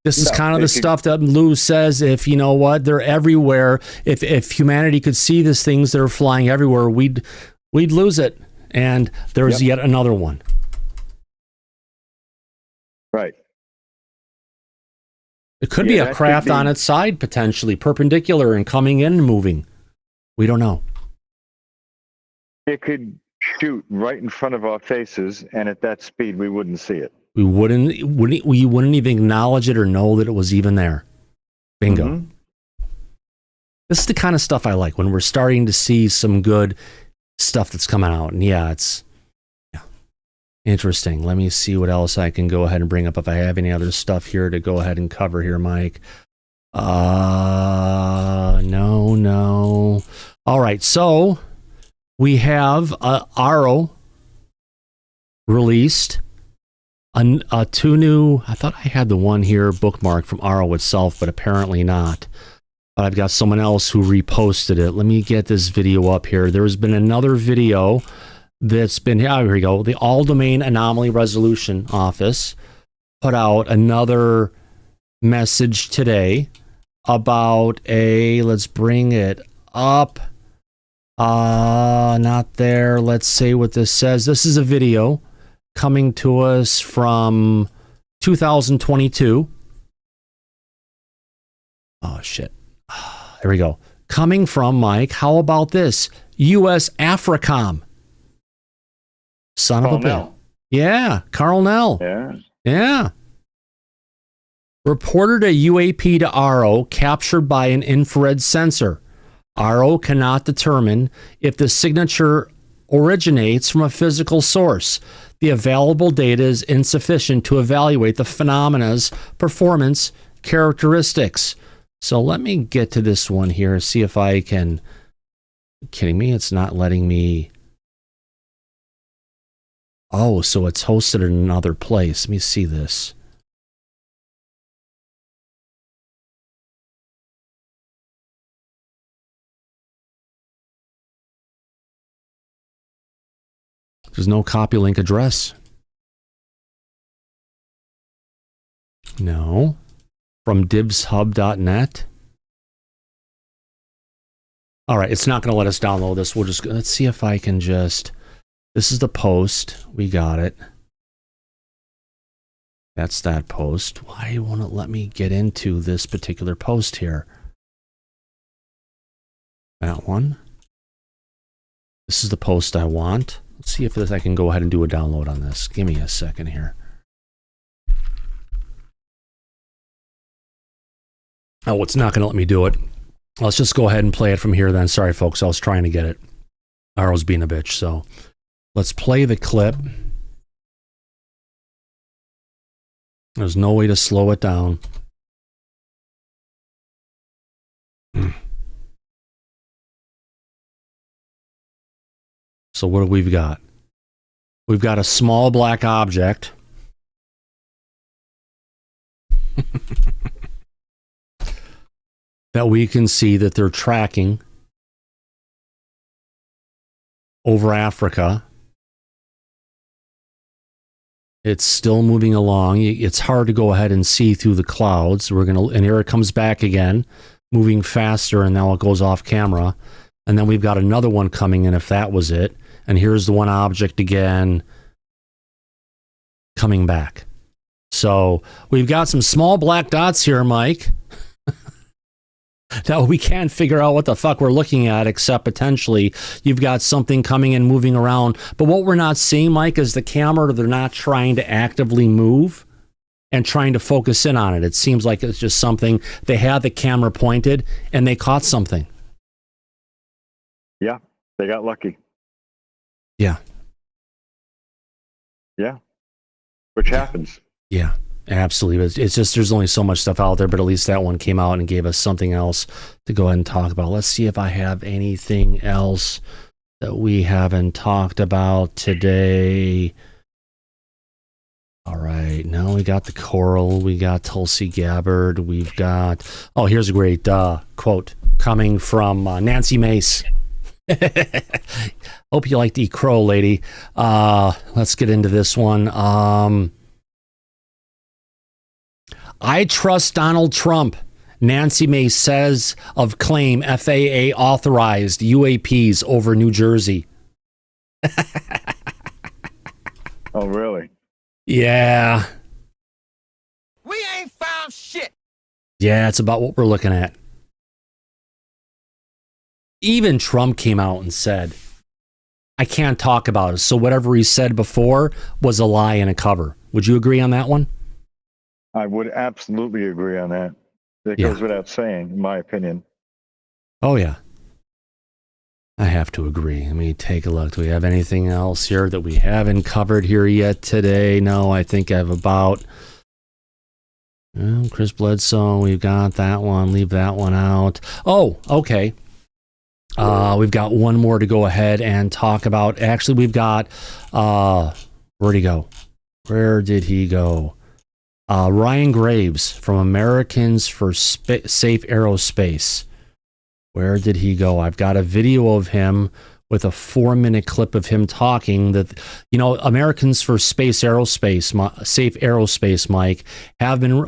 This is kind of the stuff that Lou says, if you know what, they're everywhere. If humanity could see these things that are flying everywhere, we'd lose it. And there's yet another one. Right. It could be a craft on its side, potentially, perpendicular and coming in and moving. We don't know. It could shoot right in front of our faces, and at that speed, we wouldn't see it. We wouldn't even acknowledge it or know that it was even there. Bingo. Mm-hmm. This is the kind of stuff I like when we're starting to see some good stuff that's coming out. And it's interesting. Let me see what else I can go ahead and bring up if I have any other stuff here to go ahead and cover here, Mike. No. All right, so we have AARO released two new, I thought I had the one here bookmarked from AARO itself, but apparently not. But I've got someone else who reposted it. Let me get this video up here. There's been another video that's been, here we go. The All Domain Anomaly Resolution Office put out another message today about let's bring it up. Not there. Let's say what this says. This is a video coming to us from 2022. Oh, shit. There we go. Coming from, Mike, how about this? U.S. AFRICOM. Son of a bitch. Yeah, Carl Nell. Yeah. Reported a UAP to AARO captured by an infrared sensor. AARO cannot determine if the signature originates from a physical source. The available data is insufficient to evaluate the phenomena's performance characteristics. So let me get to this one here, see if I can... Kidding me? It's not letting me... Oh, so it's hosted in another place. Let me see this. There's no copy link address. No. From divshub.net. All right, it's not going to let us download this. Let's see if I can just... This is the post. We got it. That's that post. Why won't it let me get into this particular post here? That one. This is the post I want. Let's see if I can go ahead and do a download on this. Give me a second here. Oh, it's not going to let me do it. Let's just go ahead and play it from here then. Sorry, folks. I was trying to get it. AARO's being a bitch, so let's play the clip. There's no way to slow it down. So what do we've got? We've got a small black object. That we can see that they're tracking over Africa. It's still moving along. It's hard to go ahead and see through the clouds. And here it comes back again, moving faster, and now it goes off camera. And then we've got another one coming in, if that was it. And here's the one object again coming back. So we've got some small black dots here, Mike. Now, we can't figure out what the fuck we're looking at, except potentially you've got something coming and moving around. But what we're not seeing, Mike, is the camera. They're not trying to actively move and trying to focus in on it. It seems like it's just something. They had the camera pointed and they caught something. Yeah, they got lucky. Yeah. Yeah. Which happens. Yeah. Absolutely. It's just there's only so much stuff out there, but at least that one came out and gave us something else to go ahead and talk about. Let's see if I have anything else that we haven't talked about today. All right. Now we got the coral. We got Tulsi Gabbard. We've got, oh, here's a great quote coming from Nancy Mace. Hope you like the crow, lady. Let's get into this one. I trust Donald Trump, Nancy Mace says of claim FAA authorized UAPs over New Jersey. Oh, really? Yeah. We ain't found shit. Yeah, it's about what we're looking at. Even Trump came out and said, I can't talk about it. So whatever he said before was a lie and a cover. Would you agree on that one? I would absolutely agree on that. It goes without saying, in my opinion. Oh, yeah. I have to agree. Let me take a look. Do we have anything else here that we haven't covered here yet today? No, I think I have about... Chris Bledsoe, we've got that one. Leave that one out. Oh, okay. We've got one more to go ahead and talk about. Actually, we've got... where'd he go? Where did he go? Ryan Graves from Americans for Safe Aerospace. Where did he go? I've got a video of him with a 4-minute clip of him talking that, you know, Americans for Safe Aerospace, Mike, have been,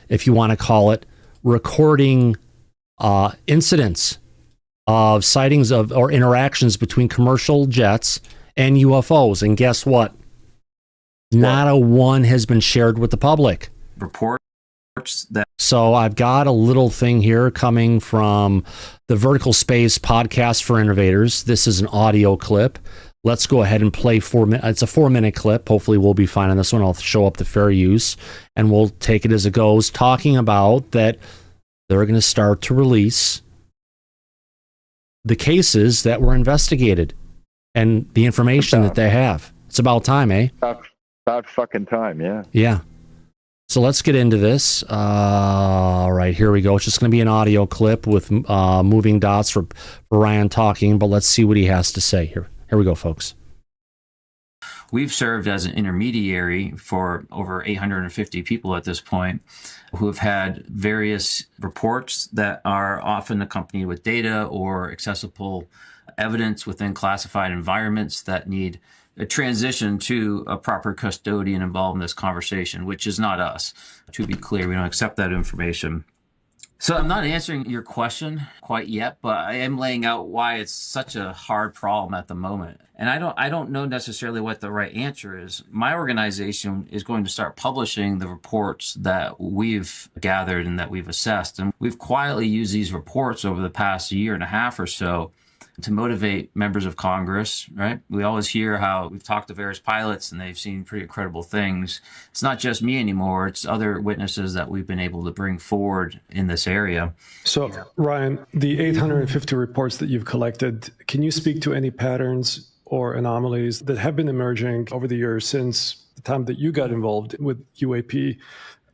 if you want to call it, recording incidents of sightings of or interactions between commercial jets and UFOs. And guess what? Not a one has been shared with the public. Reports that. So I've got a little thing here coming from the Vertical Space Podcast for Innovators. This is an audio clip. Let's go ahead and play 4 minutes. It's a 4-minute clip. Hopefully we'll be fine on this one. I'll show up the fair use and we'll take it as it goes, talking about that they're going to start to release the cases that were investigated and the information that they have. It's about time, eh? About fucking time, yeah. Yeah. So let's get into this. All right, here we go. It's just going to be an audio clip with moving dots for Ryan talking, but let's see what he has to say. Here we go, folks. We've served as an intermediary for over 850 people at this point who have had various reports that are often accompanied with data or accessible evidence within classified environments that need a transition to a proper custodian involved in this conversation, which is not us. To be clear, we don't accept that information. So I'm not answering your question quite yet, but I am laying out why it's such a hard problem at the moment. And I don't know necessarily what the right answer is. My organization is going to start publishing the reports that we've gathered and that we've assessed. And we've quietly used these reports over the past year and a half or so to motivate members of Congress, right? We always hear how we've talked to various pilots and they've seen pretty incredible things. It's not just me anymore. It's other witnesses that we've been able to bring forward in this area. So, Ryan, the 850 reports that you've collected, can you speak to any patterns or anomalies that have been emerging over the years since the time that you got involved with UAP?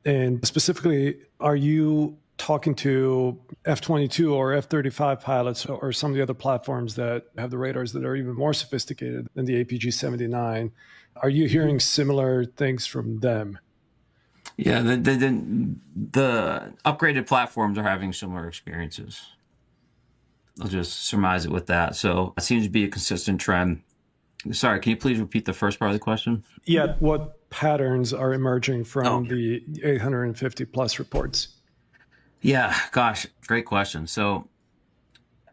And specifically, are you talking to F-22 or F-35 pilots or some of the other platforms that have the radars that are even more sophisticated than the APG-79? Are you hearing similar things from them? Yeah, the upgraded platforms are having similar experiences. I'll just surmise it with that. So it seems to be a consistent trend. Sorry, can you please repeat the first part of the question? Yeah, what patterns are emerging from the 850 plus reports? Yeah, gosh, great question. So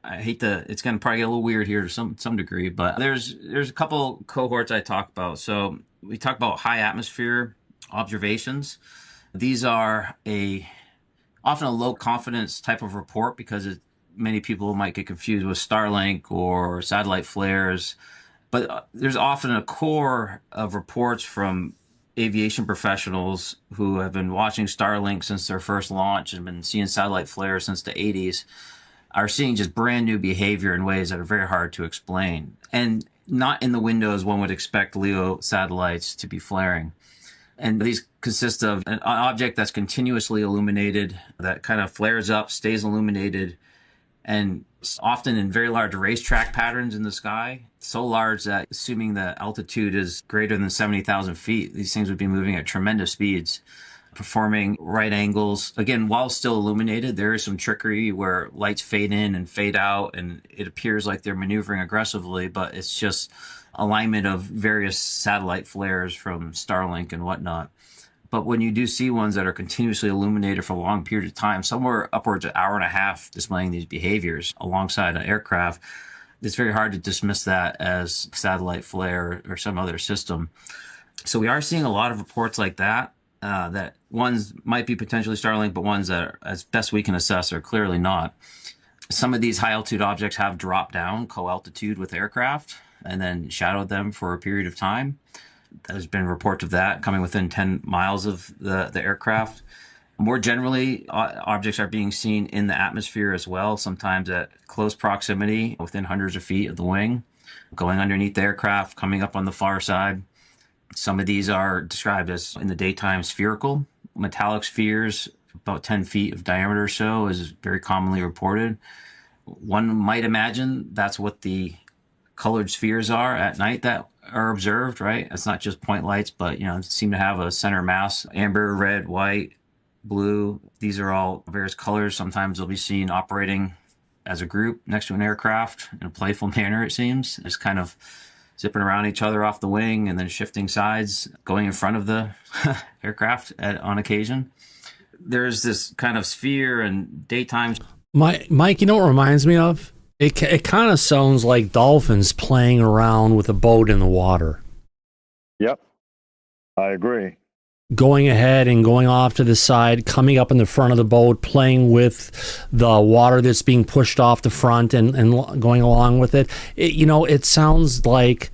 I hate to, it's going to probably get a little weird here to some degree, but there's a couple cohorts I talk about. So we talk about high atmosphere observations. These are often a low confidence type of report because many people might get confused with Starlink or satellite flares. But there's often a core of reports from aviation professionals who have been watching Starlink since their first launch and been seeing satellite flares since the 80s, are seeing just brand new behavior in ways that are very hard to explain. And not in the windows one would expect LEO satellites to be flaring. And these consist of an object that's continuously illuminated, that kind of flares up, stays illuminated, and often in very large racetrack patterns in the sky, so large that assuming the altitude is greater than 70,000 feet, these things would be moving at tremendous speeds, performing right angles. Again, while still illuminated, there is some trickery where lights fade in and fade out, and it appears like they're maneuvering aggressively, but it's just alignment of various satellite flares from Starlink and whatnot. But when you do see ones that are continuously illuminated for a long period of time, somewhere upwards of an hour and a half displaying these behaviors alongside an aircraft, it's very hard to dismiss that as satellite flare or some other system. So we are seeing a lot of reports like that, that ones might be potentially Starlink, but ones that, as best we can assess, are clearly not. Some of these high-altitude objects have dropped down co-altitude with aircraft and then shadowed them for a period of time. There's been reports of that coming within 10 miles of the aircraft. More generally, objects are being seen in the atmosphere as well, sometimes at close proximity, within hundreds of feet of the wing, going underneath the aircraft, coming up on the far side. Some of these are described as, in the daytime, spherical. Metallic spheres, about 10 feet of diameter or so, is very commonly reported. One might imagine that's what the colored spheres are at night that are observed, right? It's not just point lights, but, seem to have a center mass, amber, red, white, blue. These are all various colors. Sometimes they'll be seen operating as a group next to an aircraft in a playful manner, it seems. Just kind of zipping around each other off the wing and then shifting sides, going in front of the aircraft on occasion. There's this kind of sphere and daytime. Mike, you know what it reminds me of? It kind of sounds like dolphins playing around with a boat in the water. Yep, I agree. Going ahead and going off to the side, coming up in the front of the boat, playing with the water that's being pushed off the front and going along with it. It sounds like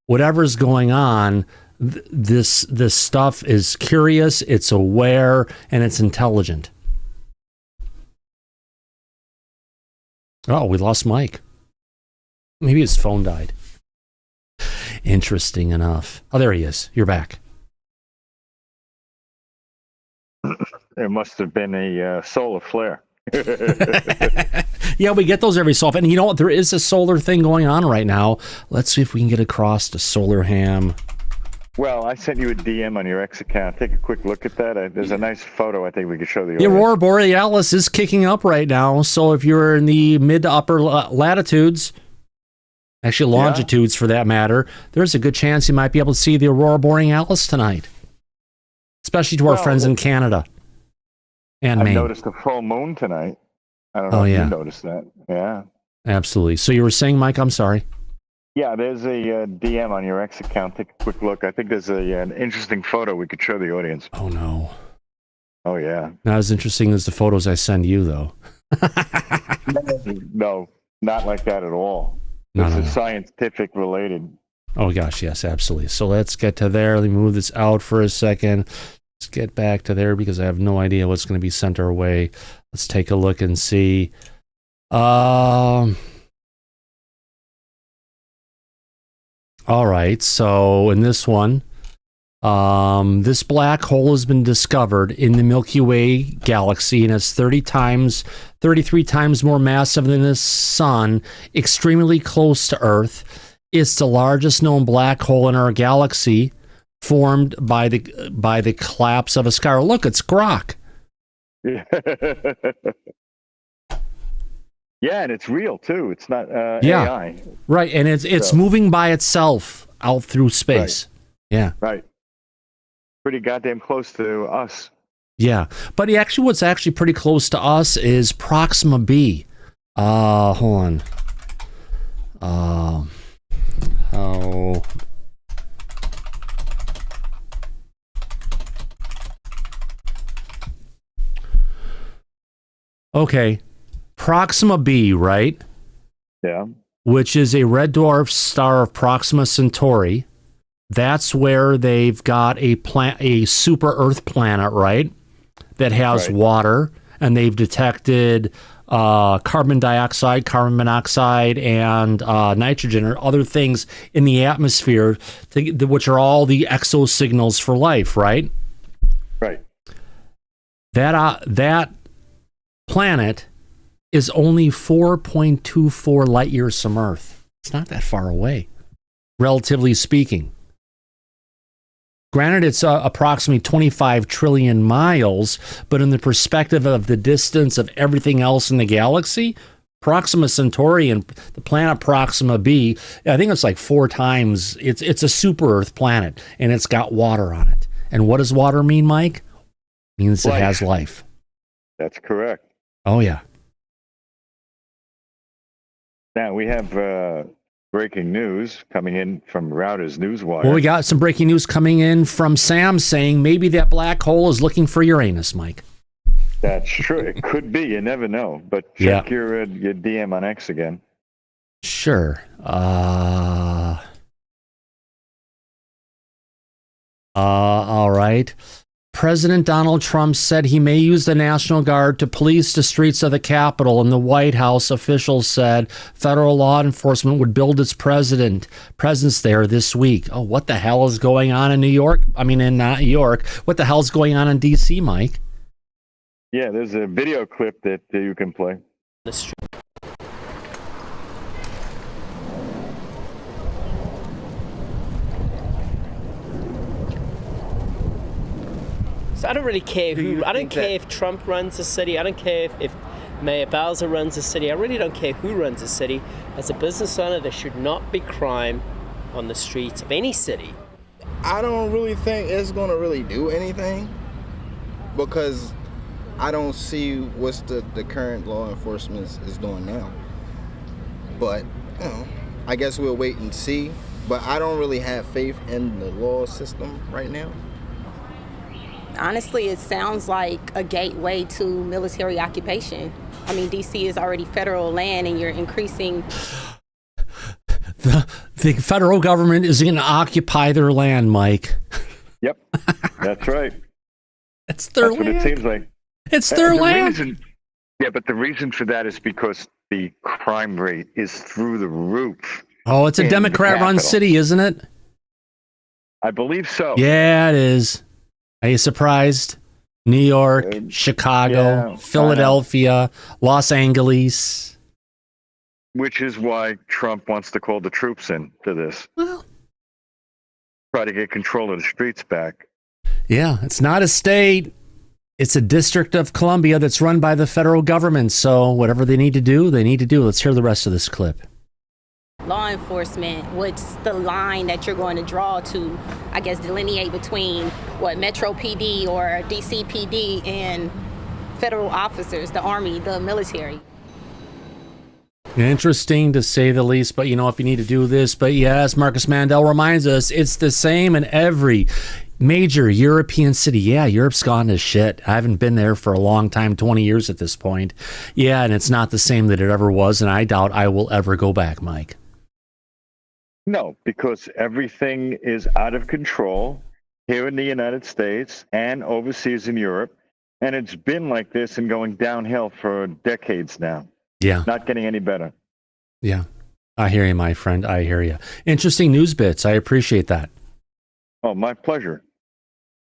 whatever's going on, this stuff is curious, it's aware, and it's intelligent. Oh, we lost Mike. Maybe his phone died. Interesting enough. Oh, there he is. You're back. It must have been a solar flare. Yeah, we get those every so often. And you know what? There is a solar thing going on right now. Let's see if we can get across to Solar Ham. Well, I sent you a DM on your X account. Take a quick look at that. There's a nice photo I think we could show the The Aurora Borealis is kicking up right now. So if you're in the mid to upper latitudes, actually longitudes for that matter, there's a good chance you might be able to see the Aurora Borealis tonight. Especially to our friends in Canada and Maine. I noticed a full moon tonight. I don't know if you noticed that. Yeah. Absolutely. So you were saying, Mike, I'm sorry. Yeah, there's a DM on your X account. Take a quick look. I think there's an interesting photo we could show the audience. Oh, no. Oh, yeah. Not as interesting as the photos I send you, though. No, not like that at all. This is scientific related. Oh, gosh, yes, absolutely. So let's get to there. Let me move this out for a second. Let's get back to there because I have no idea what's going to be sent our way. Let's take a look and see. All right, so in this one, this black hole has been discovered in the Milky Way galaxy, and it's 33 times more massive than the sun, extremely close to Earth. It's the largest known black hole in our galaxy, formed by the collapse of a star. Look, it's Grok. Yeah, and it's real too. It's not AI. Right, and it's moving by itself out through space. Right. Yeah. Right. Pretty goddamn close to us. Yeah, but what's actually pretty close to us is Proxima b. Hold on. Okay. Proxima B, right? Yeah. Which is a red dwarf star of Proxima Centauri. That's where they've got a super Earth planet, right? That has water, and they've detected carbon dioxide, carbon monoxide, and nitrogen or other things in the atmosphere, which are all the exo signals for life, right? Right. That planet is only 4.24 light years from Earth. It's not that far away, relatively speaking. Granted, it's approximately 25 trillion miles, but in the perspective of the distance of everything else in the galaxy, Proxima Centauri and the planet Proxima B, I think it's like 4 times. It's a super Earth planet, and it's got water on it. And what does water mean, Mike? It means it has life. That's correct. Oh, yeah. Now, we have breaking news coming in from Router's Newswire. Well, we got some breaking news coming in from Sam saying maybe that black hole is looking for Uranus, Mike. That's true. It could be. You never know. But check your DM on X again. Sure. All right. President Donald Trump said he may use the National Guard to police the streets of the Capitol, and the White House officials said federal law enforcement would build its presence there this week. Oh, what the hell is going on in New York? I mean, in not New York. What the hell's going on in D.C., Mike? Yeah, there's a video clip that you can play. The street. I don't really care who. I don't care if Trump runs the city. I don't care if Mayor Bowser runs the city. I really don't care who runs the city. As a business owner, there should not be crime on the streets of any city. I don't really think it's going to really do anything because I don't see what's the current law enforcement is doing now. But, you know, I guess we'll wait and see. But I don't really have faith in the law system right now. Honestly, it sounds like a gateway to military occupation. I mean, D.C. is already federal land, and you're increasing. The federal government is going to occupy their land, Mike. Yep, that's right. It's their land. That's what it seems like. It's their land. But the reason for that is because the crime rate is through the roof. Oh, it's a Democrat-run city, isn't it? I believe so. Yeah, it is. Are you surprised? New York, Chicago, Philadelphia, Los Angeles. Which is why Trump wants to call the troops in to this. Well, try to get control of the streets back. Yeah, it's not a state. It's a District of Columbia that's run by the federal government. So whatever they need to do, they need to do. Let's hear the rest of this clip. Law enforcement, what's the line that you're going to draw to, I guess, delineate between what Metro PD or DC PD and federal officers, the Army, the military? Interesting to say the least, but you know, if you need to do this, but yes, Marcus Mandel reminds us it's the same in every major European city. Yeah, Europe's gone to shit. I haven't been there for a long time, 20 years at this point. Yeah, and it's not the same that it ever was, and I doubt I will ever go back, Mike. No, because everything is out of control here in the United States and overseas in Europe. And it's been like this and going downhill for decades now. Yeah. Not getting any better. Yeah. I hear you, my friend. I hear you. Interesting news bits. I appreciate that. Oh, my pleasure.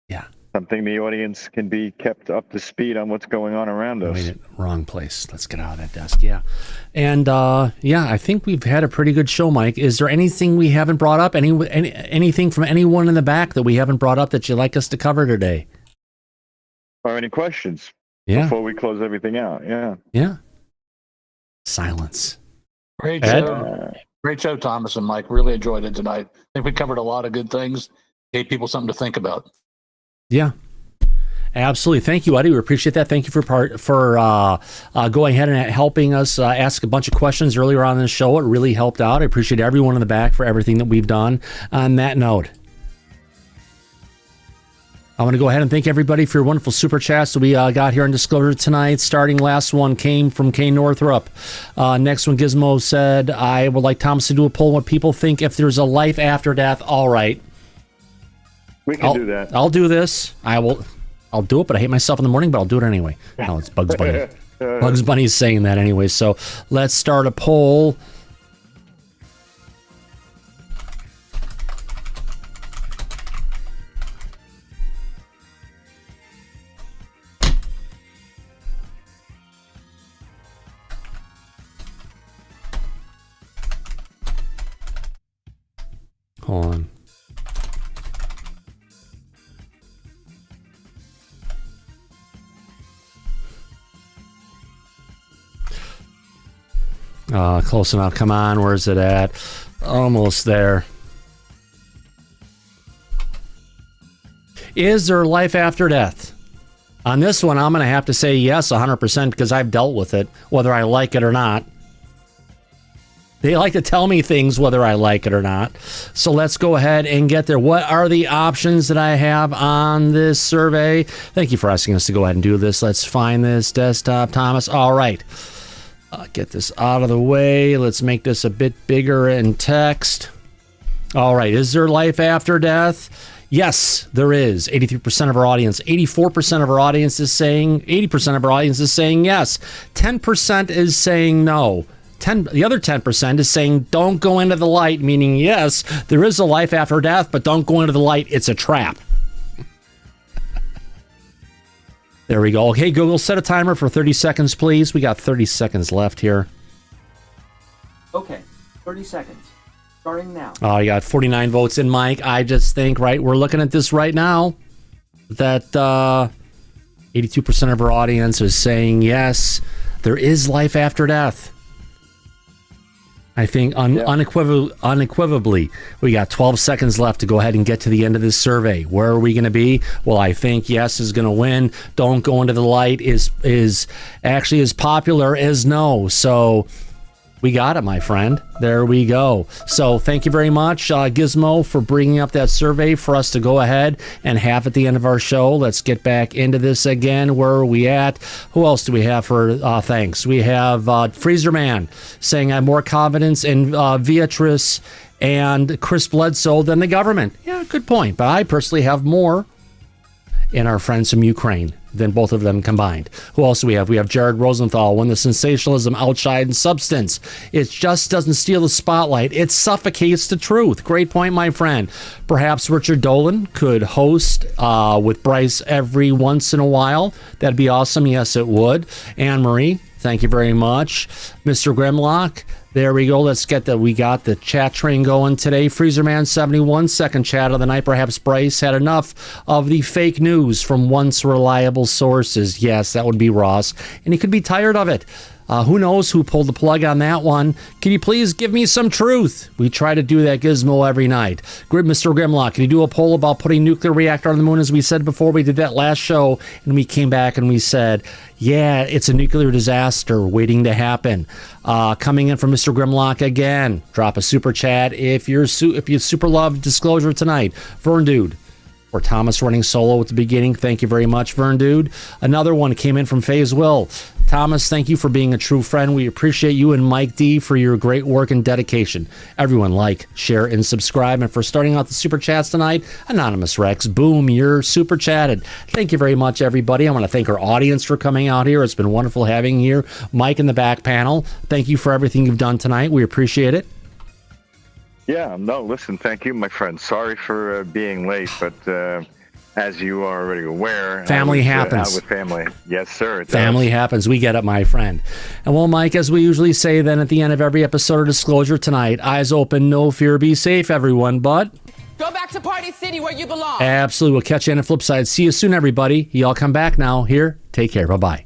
Yeah. Something the audience can be kept up to speed on what's going on around us. Wait, wrong place. Let's get out of that desk. Yeah. And yeah, I think we've had a pretty good show, Mike. Is there anything we haven't brought up? Anything from anyone in the back that we haven't brought up that you'd like us to cover today? Or any questions? Yeah. Before we close everything out. Yeah. Yeah. Silence. Great show. Great show, Thomas and Mike. Really enjoyed it tonight. I think we covered a lot of good things. Gave people something to think about. Yeah, absolutely. Thank you, Eddie. We appreciate that. Thank you for going ahead and helping us ask a bunch of questions earlier on in the show. It really helped out. I appreciate everyone in the back for everything that we've done. On that note, I want to go ahead and thank everybody for your wonderful super chats that we got here on Disclosure tonight. Starting last one came from Kay Northrup. Next one, Gizmo said, I would like Thomas to do a poll what people think if there's a life after death. All right. We can do that. I'll do this. I'll do it, but I hate myself in the morning, but I'll do it anyway. No, it's Bugs Bunny. Bugs Bunny's saying that anyway. So let's start a poll. Hold on. Close enough. Come on. Where's it at? Almost there. Is there life after death? On this one, I'm going to have to say yes 100% because I've dealt with it, whether I like it or not. They like to tell me things whether I like it or not. So let's go ahead and get there. What are the options that I have on this survey? Thank you for asking us to go ahead and do this. Let's find this desktop, Thomas. All right. Get this out of the way. Let's make this a bit bigger in text. All right. Is there life after death? Yes, there is. 83% of our audience. 84% of our audience is saying, 80% of our audience is saying yes. 10% is saying no. The other 10% is saying don't go into the light, meaning yes, there is a life after death, but don't go into the light. It's a trap. There we go. Okay, Google, set a timer for 30 seconds, please. We got 30 seconds left here. Okay, 30 seconds. Starting now. Oh, you got 49 votes in, Mike. I just think, right, we're looking at this right now, that 82% of our audience is saying yes, there is life after death. I think unequivocally, we got 12 seconds left to go ahead and get to the end of this survey. Where are we going to be? Well, I think yes is going to win. Don't go into the light is actually as popular as no. So we got it, my friend. There we go. So thank you very much, Gizmo, for bringing up that survey for us to go ahead and have at the end of our show. Let's get back into this again. Where are we at? Who else do we have for thanks? We have Freezer Man saying I have more confidence in Beatrice and Chris Bledsoe than the government. Yeah, good point. But I personally have more in our friends from Ukraine than both of them combined. Who else do we have? We have Jared Rosenthal. When the sensationalism outshines substance, it just doesn't steal the spotlight. It suffocates the truth. Great point, my friend. Perhaps Richard Dolan could host with Bryce every once in a while. That'd be awesome. Yes, it would. Anne-Marie, thank you very much. Mr. Grimlock, there we go. Let's get that. We got the chat train going today. Freezerman 71, second chat of the night. Perhaps Bryce had enough of the fake news from once reliable sources. Yes, that would be Ross. And he could be tired of it. Who knows who pulled the plug on that one? Can you please give me some truth? We try to do that, Gizmo, every night. Mr. Grimlock, can you do a poll about putting nuclear reactor on the moon? As we said before, we did that last show, and we came back and we said, yeah, it's a nuclear disaster waiting to happen. Coming in from Mr. Grimlock again. Drop a super chat if you super love Disclosure tonight. Vern Dude. Or Thomas running solo at the beginning. Thank you very much, Vern Dude. Another one came in from Faze Will. Thomas, thank you for being a true friend. We appreciate you and Mike D for your great work and dedication. Everyone like, share, and subscribe. And for starting out the super chats tonight, Anonymous Rex, boom, you're super chatted. Thank you very much, everybody. I want to thank our audience for coming out here. It's been wonderful having you here. Mike in the back panel, thank you for everything you've done tonight. We appreciate it. Yeah, no, listen, thank you, my friend. Sorry for being late, but as you are already aware, family happens. Out with family. Yes, sir. Family happens. We get it, my friend. And well, Mike, as we usually say then at the end of every episode of Disclosure tonight, eyes open, no fear, be safe, everyone, but go back to Party City where you belong. Absolutely. We'll catch you on the flip side. See you soon, everybody. Y'all come back now. Here, take care. Bye-bye.